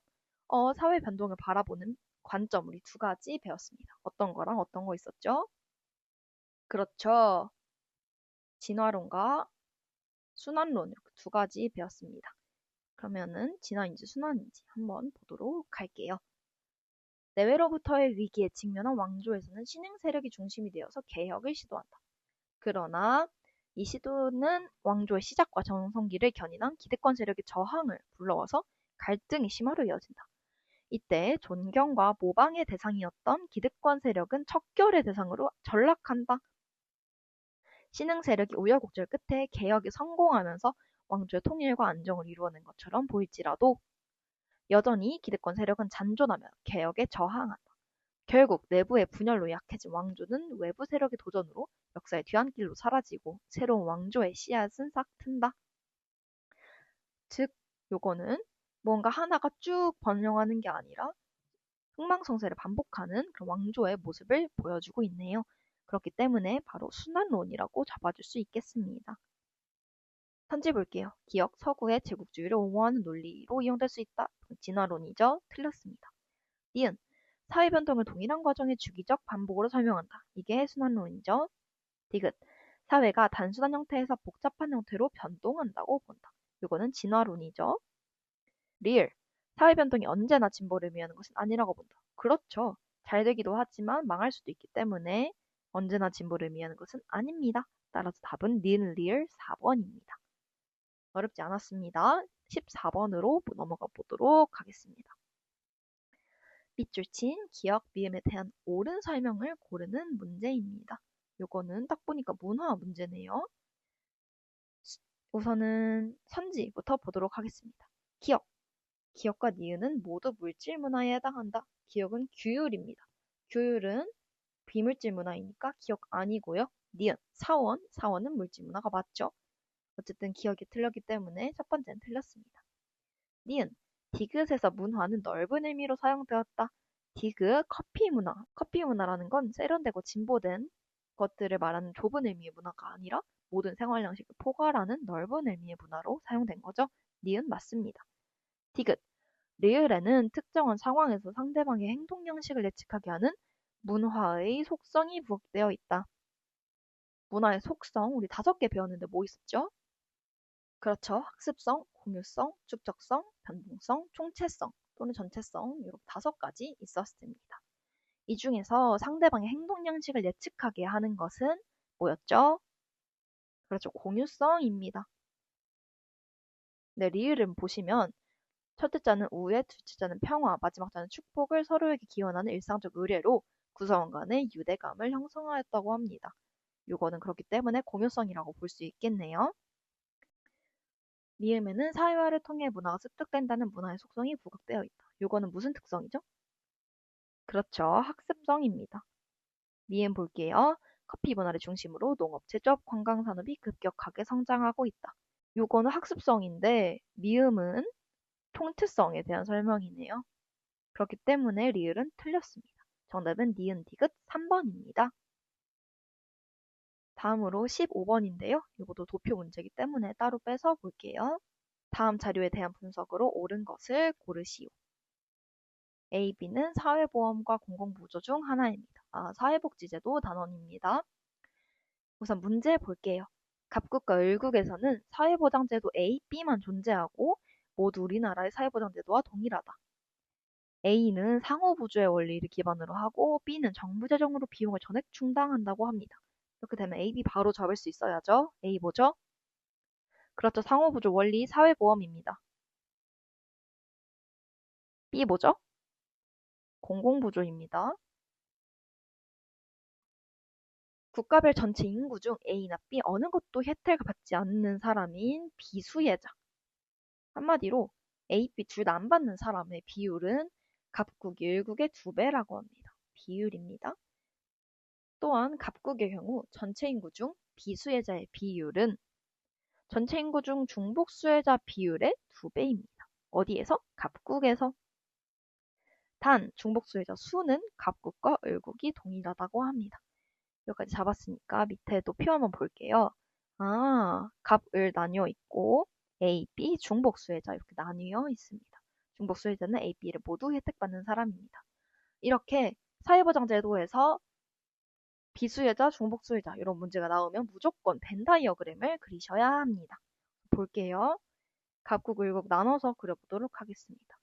사회 변동을 바라보는 관점 우리 두 가지 배웠습니다. 어떤 거랑 어떤 거 있었죠? 그렇죠. 진화론과 순환론 이렇게 두 가지 배웠습니다. 그러면은 진화인지 순환인지 한번 보도록 할게요. 내외로부터의 위기에 직면한 왕조에서는 신흥 세력이 중심이 되어서 개혁을 시도한다. 그러나 이 시도는 왕조의 시작과 전성기를 견인한 기득권 세력의 저항을 불러와서 갈등이 심화로 이어진다. 이때 존경과 모방의 대상이었던 기득권 세력은 척결의 대상으로 전락한다. 신흥 세력이 우여곡절 끝에 개혁에 성공하면서 왕조의 통일과 안정을 이루어낸 것처럼 보일지라도 여전히 기득권 세력은 잔존하며 개혁에 저항한다. 결국 내부의 분열로 약해진 왕조는 외부 세력의 도전으로 역사의 뒤안길로 사라지고 새로운 왕조의 씨앗은 싹 튼다. 즉 요거는 뭔가 하나가 쭉 번영하는 게 아니라 흥망성쇠를 반복하는 그런 왕조의 모습을 보여주고 있네요. 그렇기 때문에 바로 순환론이라고 잡아줄 수 있겠습니다. 편지 볼게요. 기억, 서구의 제국주의를 옹호하는 논리로 이용될 수 있다. 진화론이죠. 틀렸습니다. 니은, 사회 변동을 동일한 과정의 주기적 반복으로 설명한다. 이게 순환론이죠. 디귿, 사회가 단순한 형태에서 복잡한 형태로 변동한다고 본다. 이거는 진화론이죠. 리을, 사회 변동이 언제나 진보를 의미하는 것은 아니라고 본다. 그렇죠. 잘 되기도 하지만 망할 수도 있기 때문에 언제나 진보를 의미하는 것은 아닙니다. 따라서 답은 니은 리을 4번입니다. 어렵지 않았습니다. 14번으로 넘어가 보도록 하겠습니다. 밑줄 친 기억, 미음에 대한 옳은 설명을 고르는 문제입니다. 요거는 딱 보니까 문화 문제네요. 우선은 선지부터 보도록 하겠습니다. 기억. 기억과 니은은 모두 물질 문화에 해당한다. 기억은 규율입니다. 규율은 비물질 문화이니까 기억 아니고요. 니은, 사원. 사원은 물질 문화가 맞죠. 어쨌든 기억이 틀렸기 때문에 첫 번째는 틀렸습니다. 니은, 디귿에서 문화는 넓은 의미로 사용되었다. 디귿, 커피 문화. 커피 문화라는 건 세련되고 진보된 것들을 말하는 좁은 의미의 문화가 아니라 모든 생활 양식을 포괄하는 넓은 의미의 문화로 사용된 거죠. 니은 맞습니다. 디귿, 리을에는 특정한 상황에서 상대방의 행동 양식을 예측하게 하는 문화의 속성이 부각되어 있다. 문화의 속성, 우리 5개 배웠는데 뭐 있었죠? 그렇죠. 학습성, 공유성, 축적성, 변동성, 총체성 또는 전체성 이렇게 5가지 있었습니다. 이 중에서 상대방의 행동 양식을 예측하게 하는 것은 뭐였죠? 그렇죠. 공유성입니다. 네, 리을은 보시면 첫째 자는 우애, 둘째 자는 평화, 마지막 자는 축복을 서로에게 기원하는 일상적 의례로 구성원 간의 유대감을 형성하였다고 합니다. 이거는 그렇기 때문에 공유성이라고 볼 수 있겠네요. 미음에는 사회화를 통해 문화가 습득된다는 문화의 속성이 부각되어 있다. 이거는 무슨 특성이죠? 그렇죠. 학습성입니다. 미음 볼게요. 커피 문화를 중심으로 농업, 제조업, 관광산업이 급격하게 성장하고 있다. 요거는 학습성인데 미음은 통트성에 대한 설명이네요. 그렇기 때문에 리을은 틀렸습니다. 정답은 니은 디귿 3번입니다. 다음으로 15번인데요. 이것도 도표 문제이기 때문에 따로 빼서 볼게요. 다음 자료에 대한 분석으로 옳은 것을 고르시오. A, B는 사회보험과 공공부조 중 하나입니다. 사회복지제도 단원입니다. 우선 문제 볼게요. 갑국과 을국에서는 사회보장제도 A, B만 존재하고 모두 우리나라의 사회보장제도와 동일하다. A는 상호부조의 원리를 기반으로 하고 B는 정부재정으로 비용을 전액 충당한다고 합니다. 이렇게 되면 A, B 바로 잡을 수 있어야죠. A 뭐죠? 그렇죠. 상호부조 원리 사회보험입니다. B 뭐죠? 공공부조입니다. 국가별 전체 인구 중 A나 B 어느 것도 혜택을 받지 않는 사람인 비수혜자. 한마디로 A, B 둘 다 안 받는 사람의 비율은 갑국, 일국의 2배라고 합니다. 비율입니다. 또한 갑국의 경우 전체 인구 중 비수혜자의 비율은 전체 인구 중 중복 수혜자 비율의 2배입니다. 어디에서? 갑국에서. 단 중복 수혜자 수는 갑국과 을국이 동일하다고 합니다. 여기까지 잡았으니까 밑에 또 표 한번 볼게요. 갑, 을 나뉘어 있고 A, B 중복 수혜자 이렇게 나뉘어 있습니다. 중복 수혜자는 A, B를 모두 혜택받는 사람입니다. 이렇게 사회보장제도에서 비수혜자, 중복수혜자 이런 문제가 나오면 무조건 벤 다이어그램을 그리셔야 합니다. 볼게요. 갑국, 을국 나눠서 그려보도록 하겠습니다.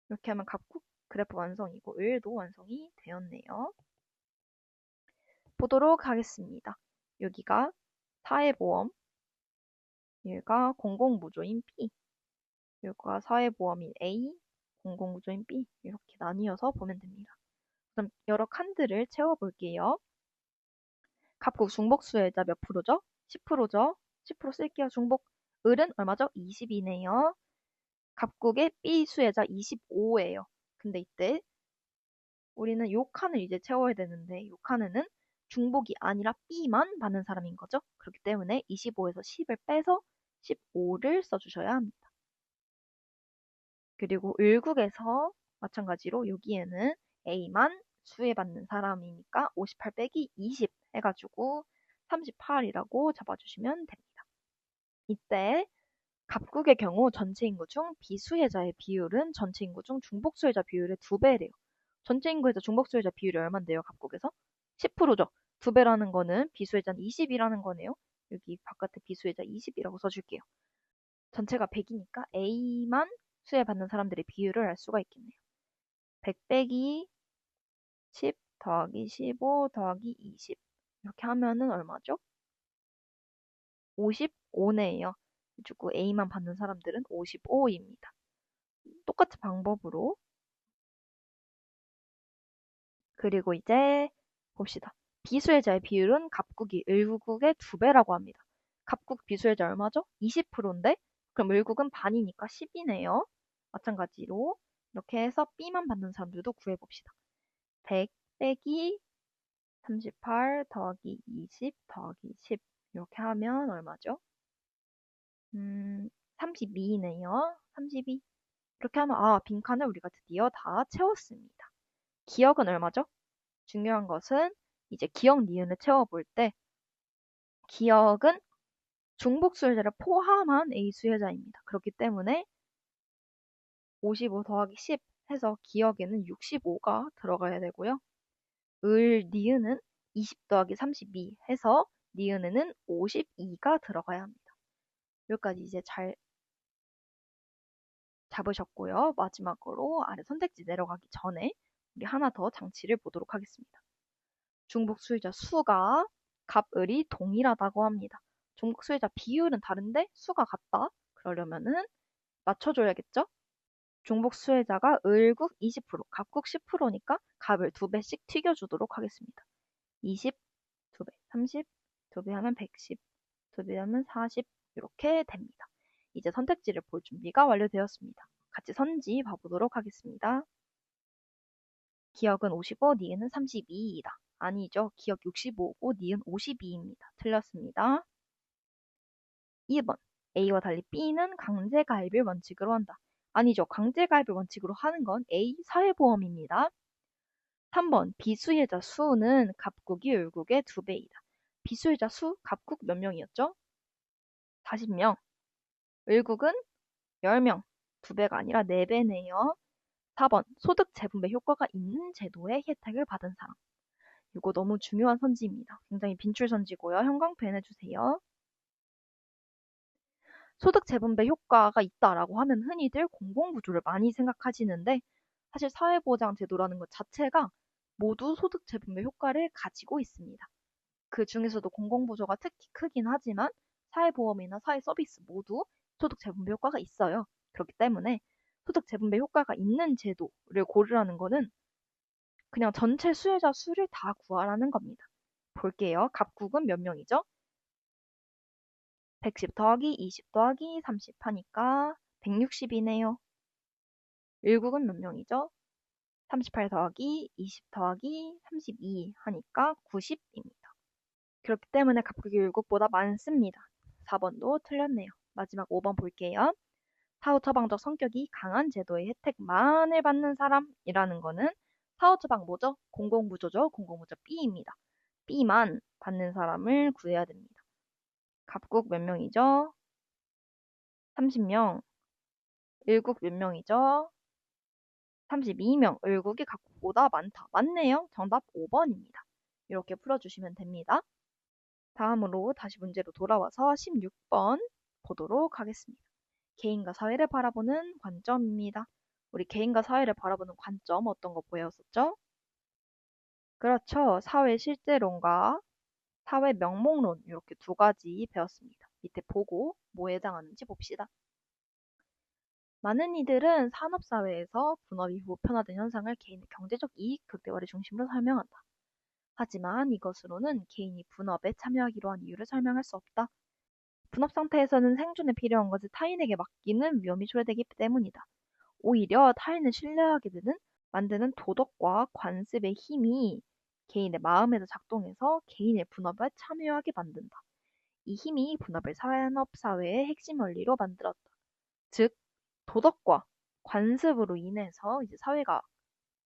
이렇게 하면 갑국 그래프 완성이고 을도 완성이 되었네요. 보도록 하겠습니다. 여기가 사회보험, 여기가 공공부조인 B, 여기가 사회보험인 A, 공공부조인 B 이렇게 나뉘어서 보면 됩니다. 그럼 여러 칸들을 채워볼게요. 갑국 중복수혜자 몇 프로죠? 10%죠? 10% 쓸게요. 중복 을은 얼마죠? 20이네요. 갑국의 B 수혜자 25예요. 근데 이때 우리는 요 칸을 이제 채워야 되는데 요 칸에는 중복이 아니라 B만 받는 사람인 거죠. 그렇기 때문에 25에서 10을 빼서 15를 써주셔야 합니다. 그리고 을국에서 마찬가지로 여기에는 A만 수혜받는 사람이니까 58 빼기 20 해가지고 38이라고 잡아주시면 됩니다. 이때 갑국의 경우 전체 인구 중 비수혜자의 비율은 전체 인구 중 중복수혜자 비율의 2배래요. 전체 인구에서 중복수혜자 비율이 얼만데요, 갑국에서? 10%죠. 2배라는 거는 비수혜자는 20이라는 거네요. 여기 바깥에 비수혜자 20이라고 써줄게요. 전체가 100이니까 A만 수혜받는 사람들의 비율을 알 수가 있겠네요. 100 빼기 10 더하기 15 더하기 20 이렇게 하면은 얼마죠? 55네요. 그리고 A만 받는 사람들은 55입니다. 똑같은 방법으로 그리고 이제 봅시다. 비수혜자의 비율은 갑국이 을국의 2배라고 합니다. 갑국 비수혜자 얼마죠? 20%인데 그럼 을국은 반이니까 10이네요. 마찬가지로 이렇게 해서 B만 받는 사람들도 구해봅시다. 100 빼기 38 더하기 20 더하기 10 이렇게 하면 얼마죠? 32네요. 32. 이렇게 하면 빈칸을 우리가 드디어 다 채웠습니다. 기억은 얼마죠? 중요한 것은 이제 기억 니은을 채워볼 때 기억은 중복 수혜자를 포함한 A 수혜자입니다. 그렇기 때문에 55 더하기 10 해서 기억에는 65가 들어가야 되고요. 니은은 20 더하기 32 해서 니은에는 52가 들어가야 합니다. 여기까지 이제 잘 잡으셨고요. 마지막으로 아래 선택지 내려가기 전에 우리 하나 더 장치를 보도록 하겠습니다. 중복 수혜자 수가 갑을이 동일하다고 합니다. 중복 수혜자 비율은 다른데 수가 같다. 그러려면은 맞춰줘야겠죠? 중복 수혜자가 을국 20%, 갑국 10%니까 갑을 2배씩 튀겨주도록 하겠습니다. 20, 2배, 30, 2배 하면 110, 2배 하면 40 이렇게 됩니다. 이제 선택지를 볼 준비가 완료되었습니다. 같이 선지 봐보도록 하겠습니다. 기억은 55, 니은은 32이다. 아니죠. 기억 65고 니은 52입니다. 틀렸습니다. 2번. A와 달리 B는 강제가입을 원칙으로 한다. 아니죠. 강제가입을 원칙으로 하는 건 A 사회보험입니다. 3번. 비수혜자 수는 갑국이 을국의 2배이다. 비수혜자 수, 갑국 몇 명이었죠? 40명. 을국은 10명. 2배가 아니라 4배네요. 4번. 소득 재분배 효과가 있는 제도의 혜택을 받은 사람. 이거 너무 중요한 선지입니다. 굉장히 빈출 선지고요. 형광펜 해주세요. 소득 재분배 효과가 있다라고 하면 흔히들 공공구조를 많이 생각하시는데 사실 사회보장 제도라는 것 자체가 모두 소득 재분배 효과를 가지고 있습니다. 그 중에서도 공공부조가 특히 크긴 하지만 사회보험이나 사회서비스 모두 소득 재분배 효과가 있어요. 그렇기 때문에 소득 재분배 효과가 있는 제도를 고르라는 거는 그냥 전체 수혜자 수를 다 구하라는 겁니다. 볼게요. 갑국은 몇 명이죠? 110 더하기 20 더하기 30 하니까 160이네요. 을국은 몇 명이죠? 38 더하기 20 더하기 32 하니까 90입니다. 그렇기 때문에 갑국이 을국보다 많습니다. 4번도 틀렸네요. 마지막 5번 볼게요. 사후 처방적 성격이 강한 제도의 혜택만을 받는 사람이라는 거는 사후 처방 뭐죠? 공공부조죠. 공공부조 B입니다. B만 받는 사람을 구해야 됩니다. 갑국 몇 명이죠? 30명. 을국 몇 명이죠? 32명. 을국이 갑국보다 많다. 맞네요. 정답 5번입니다. 이렇게 풀어주시면 됩니다. 다음으로 다시 문제로 돌아와서 16번 보도록 하겠습니다. 개인과 사회를 바라보는 관점입니다. 우리 개인과 사회를 바라보는 관점 어떤 거 보였었죠? 그렇죠. 사회 실제론과 사회 명목론 이렇게 두 가지 배웠습니다. 밑에 보고 뭐에 해당하는지 봅시다. 많은 이들은 산업사회에서 분업이 보편화된 현상을 개인의 경제적 이익 극대화를 중심으로 설명한다. 하지만 이것으로는 개인이 분업에 참여하기로 한 이유를 설명할 수 없다. 분업 상태에서는 생존에 필요한 것을 타인에게 맡기는 위험이 초래되기 때문이다. 오히려 타인을 신뢰하게 되는 만드는 도덕과 관습의 힘이 개인의 마음에도 작동해서 개인의 분업에 참여하게 만든다. 이 힘이 분업을 산업사회의 핵심 원리로 만들었다. 즉, 도덕과 관습으로 인해서 이제 사회가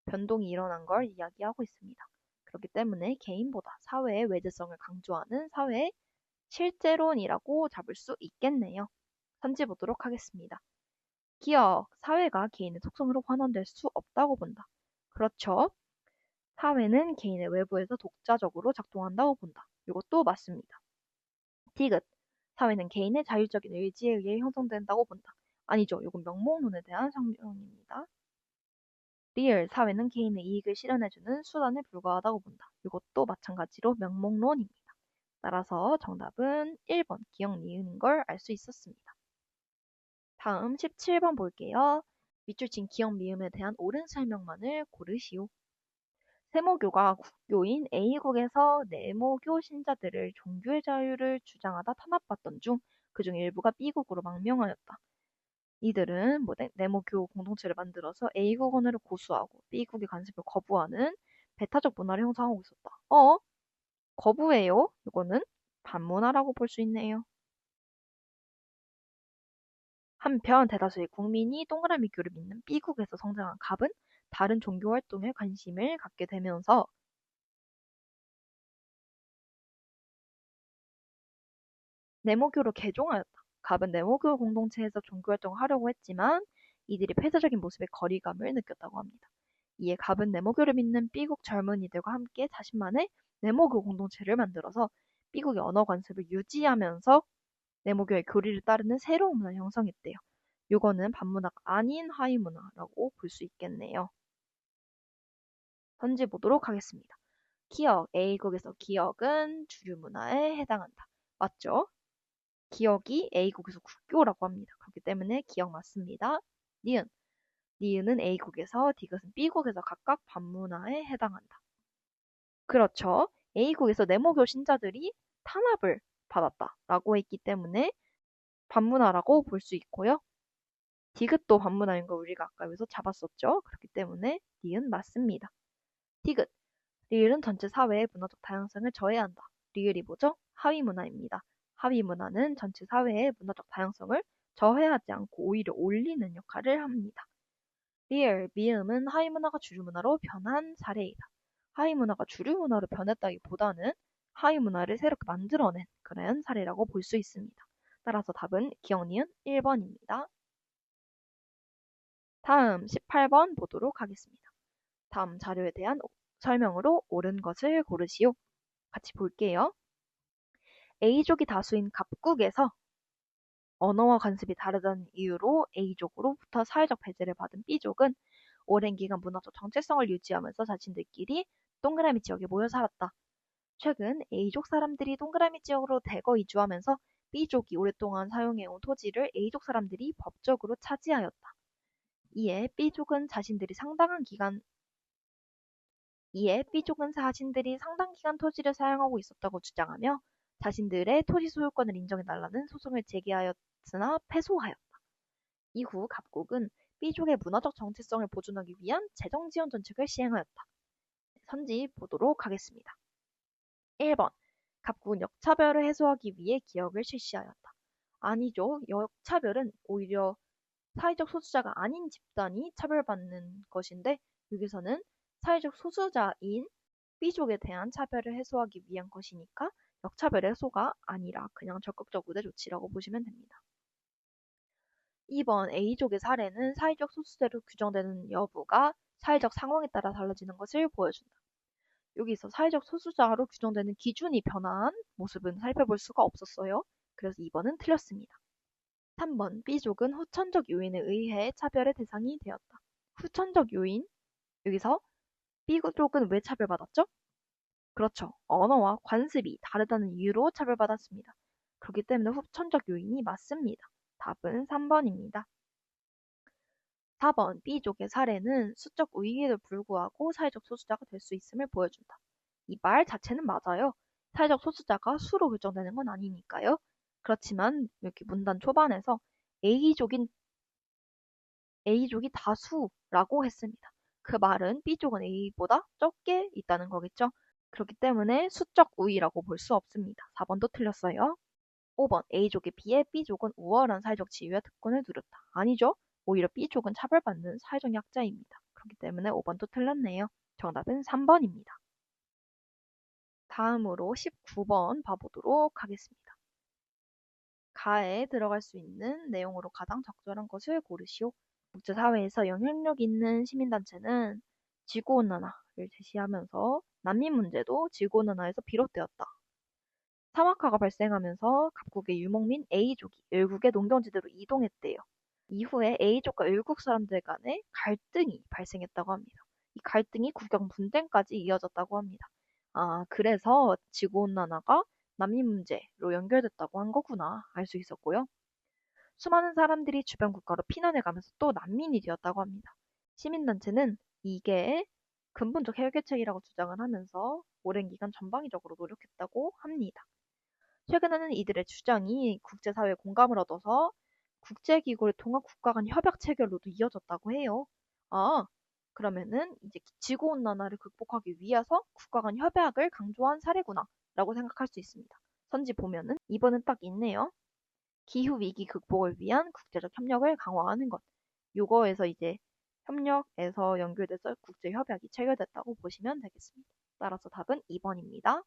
변동이 일어난 걸 이야기하고 있습니다. 그렇기 때문에 개인보다 사회의 외재성을 강조하는 사회의 실제론이라고 잡을 수 있겠네요. 선지 보도록 하겠습니다. 기억, 사회가 개인의 속성으로 환원될 수 없다고 본다. 그렇죠. 사회는 개인의 외부에서 독자적으로 작동한다고 본다. 이것도 맞습니다. 디귿, 사회는 개인의 자율적인 의지에 의해 형성된다고 본다. 아니죠. 이건 명목론에 대한 설명입니다. 리을, 사회는 개인의 이익을 실현해주는 수단에 불과하다고 본다. 이것도 마찬가지로 명목론입니다. 따라서 정답은 1번 기억 니은인 걸 알 수 있었습니다. 다음 17번 볼게요. 밑줄 친 기억 미음에 대한 옳은 설명만을 고르시오. 세모교가 국교인 A국에서 네모교 신자들을 종교의 자유를 주장하다 탄압받던 중 그중 일부가 B국으로 망명하였다. 이들은 네모교 공동체를 만들어서 A국 언어를 고수하고 B국의 간섭을 거부하는 배타적 문화를 형성하고 있었다. 거부해요? 이거는 반문화라고 볼 수 있네요. 한편 대다수의 국민이 동그라미 교를 믿는 B국에서 성장한 갑은 다른 종교 활동에 관심을 갖게 되면서 네모교로 개종하였다. 갑은 네모교 공동체에서 종교활동을 하려고 했지만 이들이 폐쇄적인 모습에 거리감을 느꼈다고 합니다. 이에 갑은 네모교를 믿는 B국 젊은이들과 함께 자신만의 네모교 공동체를 만들어서 B국의 언어 관습을 유지하면서 네모교의 교리를 따르는 새로운 문화를 형성했대요. 이거는 반문화가 아닌 하위 문화라고 볼 수 있겠네요. 선지 보도록 하겠습니다. 기억, A국에서 기억은 주류 문화에 해당한다. 맞죠? 기억이 A국에서 국교라고 합니다. 그렇기 때문에 기억 맞습니다. 니은, 니은은 A국에서, 디귿은 B국에서 각각 반문화에 해당한다. 그렇죠. A국에서 네모교 신자들이 탄압을 받았다라고 했기 때문에 반문화라고 볼 수 있고요. 디귿도 반문화인 거 우리가 아까 여기서 잡았었죠. 그렇기 때문에 니은 맞습니다. 디귿, 리을은 전체 사회의 문화적 다양성을 저해한다. 리을이 뭐죠? 하위 문화입니다. 하위 문화는 전체 사회의 문화적 다양성을 저해하지 않고 오히려 올리는 역할을 합니다. 리을, 미음은 하위 문화가 주류 문화로 변한 사례이다. 하위 문화가 주류 문화로 변했다기보다는 하위 문화를 새롭게 만들어낸 그런 사례라고 볼 수 있습니다. 따라서 답은 기억 니은 1번입니다. 다음 18번 보도록 하겠습니다. 다음 자료에 대한 설명으로 옳은 것을 고르시오. 같이 볼게요. A족이 다수인 갑국에서 언어와 관습이 다르다는 이유로 A족으로부터 사회적 배제를 받은 B족은 오랜 기간 문화적 정체성을 유지하면서 자신들끼리 동그라미 지역에 모여 살았다. 최근 A족 사람들이 동그라미 지역으로 대거 이주하면서 B족이 오랫동안 사용해온 토지를 A족 사람들이 법적으로 차지하였다. 이에 B족은 자신들이 상당 기간 토지를 사용하고 있었다고 주장하며 자신들의 토지 소유권을 인정해달라는 소송을 제기하였으나 패소하였다. 이후 갑국은 B족의 문화적 정체성을 보존하기 위한 재정 지원 정책을 시행하였다. 선지 보도록 하겠습니다. 1번. 갑국은 역차별을 해소하기 위해 기역을 실시하였다. 아니죠. 역차별은 오히려 사회적 소수자가 아닌 집단이 차별받는 것인데 여기서는 사회적 소수자인 B족에 대한 차별을 해소하기 위한 것이니까 역차별 해소가 아니라 그냥 적극적 우대 조치라고 보시면 됩니다. 2번 A족의 사례는 사회적 소수자로 규정되는 여부가 사회적 상황에 따라 달라지는 것을 보여준다. 여기서 사회적 소수자로 규정되는 기준이 변한 모습은 살펴볼 수가 없었어요. 그래서 2번은 틀렸습니다. 3번 B족은 후천적 요인에 의해 차별의 대상이 되었다. 후천적 요인, 여기서 B족은 왜 차별받았죠? 그렇죠. 언어와 관습이 다르다는 이유로 차별받았습니다. 그렇기 때문에 후천적 요인이 맞습니다. 답은 3번입니다. 4번 B족의 사례는 수적 우위에도 불구하고 사회적 소수자가 될 수 있음을 보여준다. 이 말 자체는 맞아요. 사회적 소수자가 수로 결정되는 건 아니니까요. 그렇지만 이렇게 문단 초반에서 A족이 다수라고 했습니다. 그 말은 B족은 A보다 적게 있다는 거겠죠. 그렇기 때문에 수적 우위라고 볼 수 없습니다. 4번도 틀렸어요. 5번 A족에 비해 B족은 우월한 사회적 지위와 특권을 누렸다. 아니죠. 오히려 B족은 차별받는 사회적 약자입니다. 그렇기 때문에 5번도 틀렸네요. 정답은 3번입니다. 다음으로 19번 봐보도록 하겠습니다. 가에 들어갈 수 있는 내용으로 가장 적절한 것을 고르시오. 국제사회에서 영향력 있는 시민단체는 지구온난화를 제시하면서 난민 문제도 지구온난화에서 비롯되었다. 사막화가 발생하면서 각국의 유목민 A족이 열국의 농경지대로 이동했대요. 이후에 A족과 열국 사람들 간의 갈등이 발생했다고 합니다. 이 갈등이 국경 분쟁까지 이어졌다고 합니다. 아, 그래서 지구온난화가 난민 문제로 연결됐다고 한 거구나 알 수 있었고요. 수많은 사람들이 주변 국가로 피난을 가면서 또 난민이 되었다고 합니다. 시민단체는 이게 근본적 해결책이라고 주장을 하면서 오랜 기간 전방위적으로 노력했다고 합니다. 최근에는 이들의 주장이 국제사회의 공감을 얻어서 국제기구를 통한 국가 간 협약 체결로도 이어졌다고 해요. 아, 그러면은 이제 지구온난화를 극복하기 위해서 국가 간 협약을 강조한 사례구나 라고 생각할 수 있습니다. 선지 보면은 2번은 딱 있네요. 기후위기 극복을 위한 국제적 협력을 강화하는 것. 요거에서 이제 협력에서 연결돼서 국제협약이 체결됐다고 보시면 되겠습니다. 따라서 답은 2번입니다.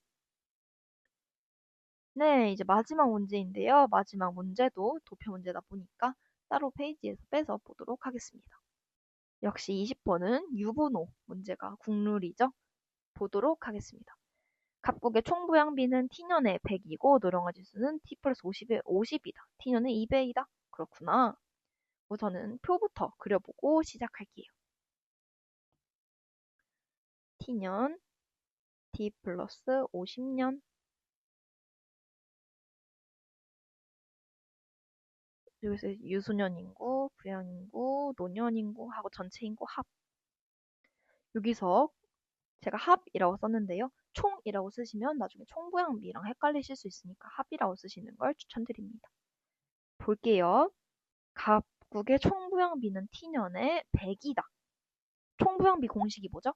네, 이제 마지막 문제인데요. 마지막 문제도 도표 문제다 보니까 따로 페이지에서 빼서 보도록 하겠습니다. 역시 20번은 유분호 문제가 국룰이죠. 보도록 하겠습니다. 각국의 총부양비는 T년에 100이고 노령화 지수는 T 플러스 50에 50이다. T년에 2배이다. 그렇구나. 우선은 표부터 그려보고 시작할게요. T년, T 플러스 50년. 여기서 유소년 인구, 부양 인구, 노년 인구하고 전체 인구 합. 여기서 제가 합이라고 썼는데요. 총이라고 쓰시면 나중에 총부양비랑 헷갈리실 수 있으니까 합이라고 쓰시는 걸 추천드립니다. 볼게요. 각국의 총부양비는 T년에 100이다. 총부양비 공식이 뭐죠?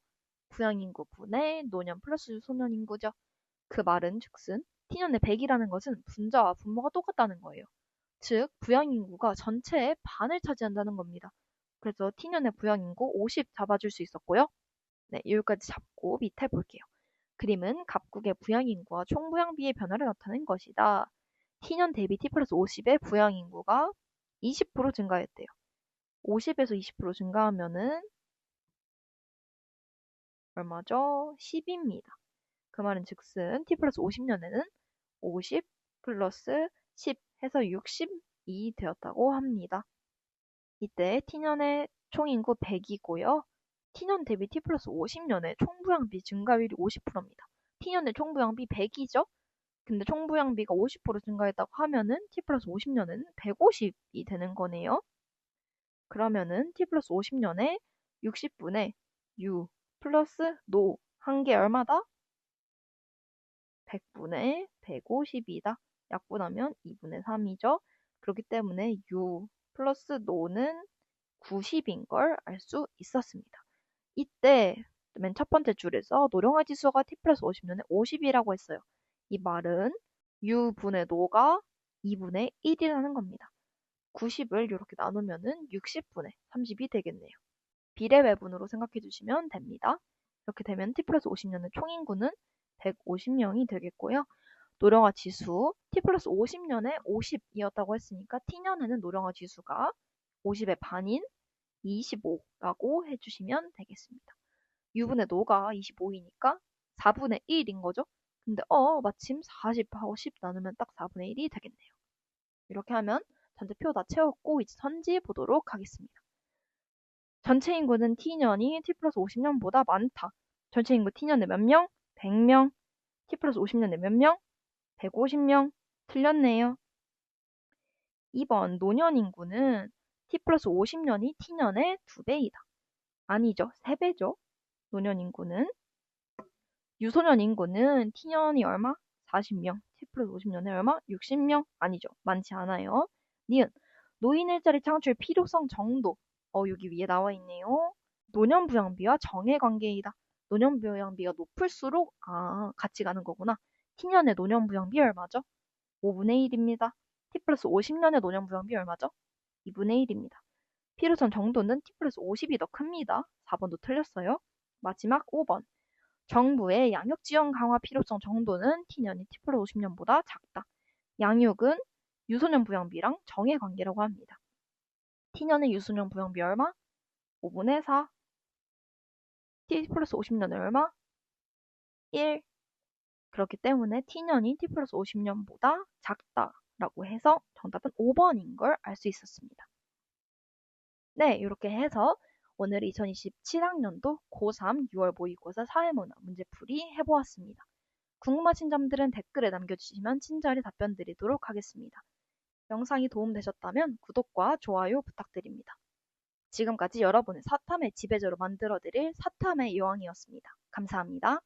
부양인구 분의 노년 플러스 소년인구죠. 그 말은 즉슨 T년에 100이라는 것은 분자와 분모가 똑같다는 거예요. 즉 부양인구가 전체의 반을 차지한다는 겁니다. 그래서 T년의 부양인구 50 잡아줄 수 있었고요. 네, 여기까지 잡고 밑에 볼게요. 그림은 각국의 부양인구와 총부양비의 변화를 나타낸 것이다. T년 대비 T 플러스 50의 부양인구가 20% 증가했대요. 50에서 20% 증가하면은 얼마죠? 10입니다. 그 말은 즉슨 T 플러스 50년에는 50 플러스 10 해서 60이 되었다고 합니다. 이때 T년의 총인구 100이고요. T년 대비 T 플러스 50년에 총부양비 증가율이 50%입니다. T년의 총부양비 100이죠? 근데 총부양비가 50% 증가했다고 하면은 T 플러스 50년은 150이 되는 거네요. 그러면은 T 플러스 50년에 60분의 U 플러스 노 한 게 얼마다? 100분의 150이다. 약분하면 2분의 3이죠. 그렇기 때문에 U 플러스 노는 90인 걸 알 수 있었습니다. 이때 맨 첫 번째 줄에서 노령화 지수가 T 플러스 50년에 50이라고 했어요. 이 말은 U분의 노가 2분의 1이라는 겁니다. 90을 이렇게 나누면은 60분의 30이 되겠네요. 비례배분으로 생각해 주시면 됩니다. 이렇게 되면 T 플러스 50년의 총인구는 150명이 되겠고요. 노령화 지수 T 플러스 50년에 50이었다고 했으니까 T년에는 노령화 지수가 50의 반인 25라고 해주시면 되겠습니다. U분의 노가 25이니까 4분의 1인 거죠. 근데 마침 40하고 10 나누면 딱 4분의 1이 되겠네요. 이렇게 하면 전체 표 다 채웠고 이제 선지 보도록 하겠습니다. 전체 인구는 T년이 T 플러스 50년보다 많다. 전체 인구 T년에 몇 명? 100명. T 플러스 50년에 몇 명? 150명. 틀렸네요. 2번 노년 인구는 T 플러스 50년이 T년의 2배이다. 아니죠. 3배죠. 노년 인구는. 유소년 인구는 T년이 얼마? 40명. T 플러스 50년에 얼마? 60명. 아니죠. 많지 않아요. 니은 노인 일자리 창출 필요성 정도. 여기 위에 나와 있네요. 노년 부양비와 정의 관계이다. 노년부양비가 높을수록 같이 가는 거구나. T년의 노년부양비 얼마죠? 5분의 1입니다. T 플러스 50년의 노년부양비 얼마죠? 2분의 1입니다. 필요성 정도는 T 플러스 50이 더 큽니다. 4번도 틀렸어요. 마지막 5번. 정부의 양육지원 강화 필요성 정도는 T년이 T 플러스 50년보다 작다. 양육은 유소년 부양비랑 정의 관계라고 합니다. T년의 유소년 부양비 얼마? 5분의 4. T 플러스 50년은 얼마? 1. 그렇기 때문에 T년이 T 플러스 50년보다 작다라고 해서 정답은 5번인 걸 알 수 있었습니다. 네, 이렇게 해서 오늘 2027학년도 고3 6월 모의고사 사회문화 문제풀이 해보았습니다. 궁금하신 점들은 댓글에 남겨주시면 친절히 답변 드리도록 하겠습니다. 영상이 도움되셨다면 구독과 좋아요 부탁드립니다. 지금까지 여러분의 사탐의 지배자로 만들어드릴 사탐의 여왕이었습니다. 감사합니다.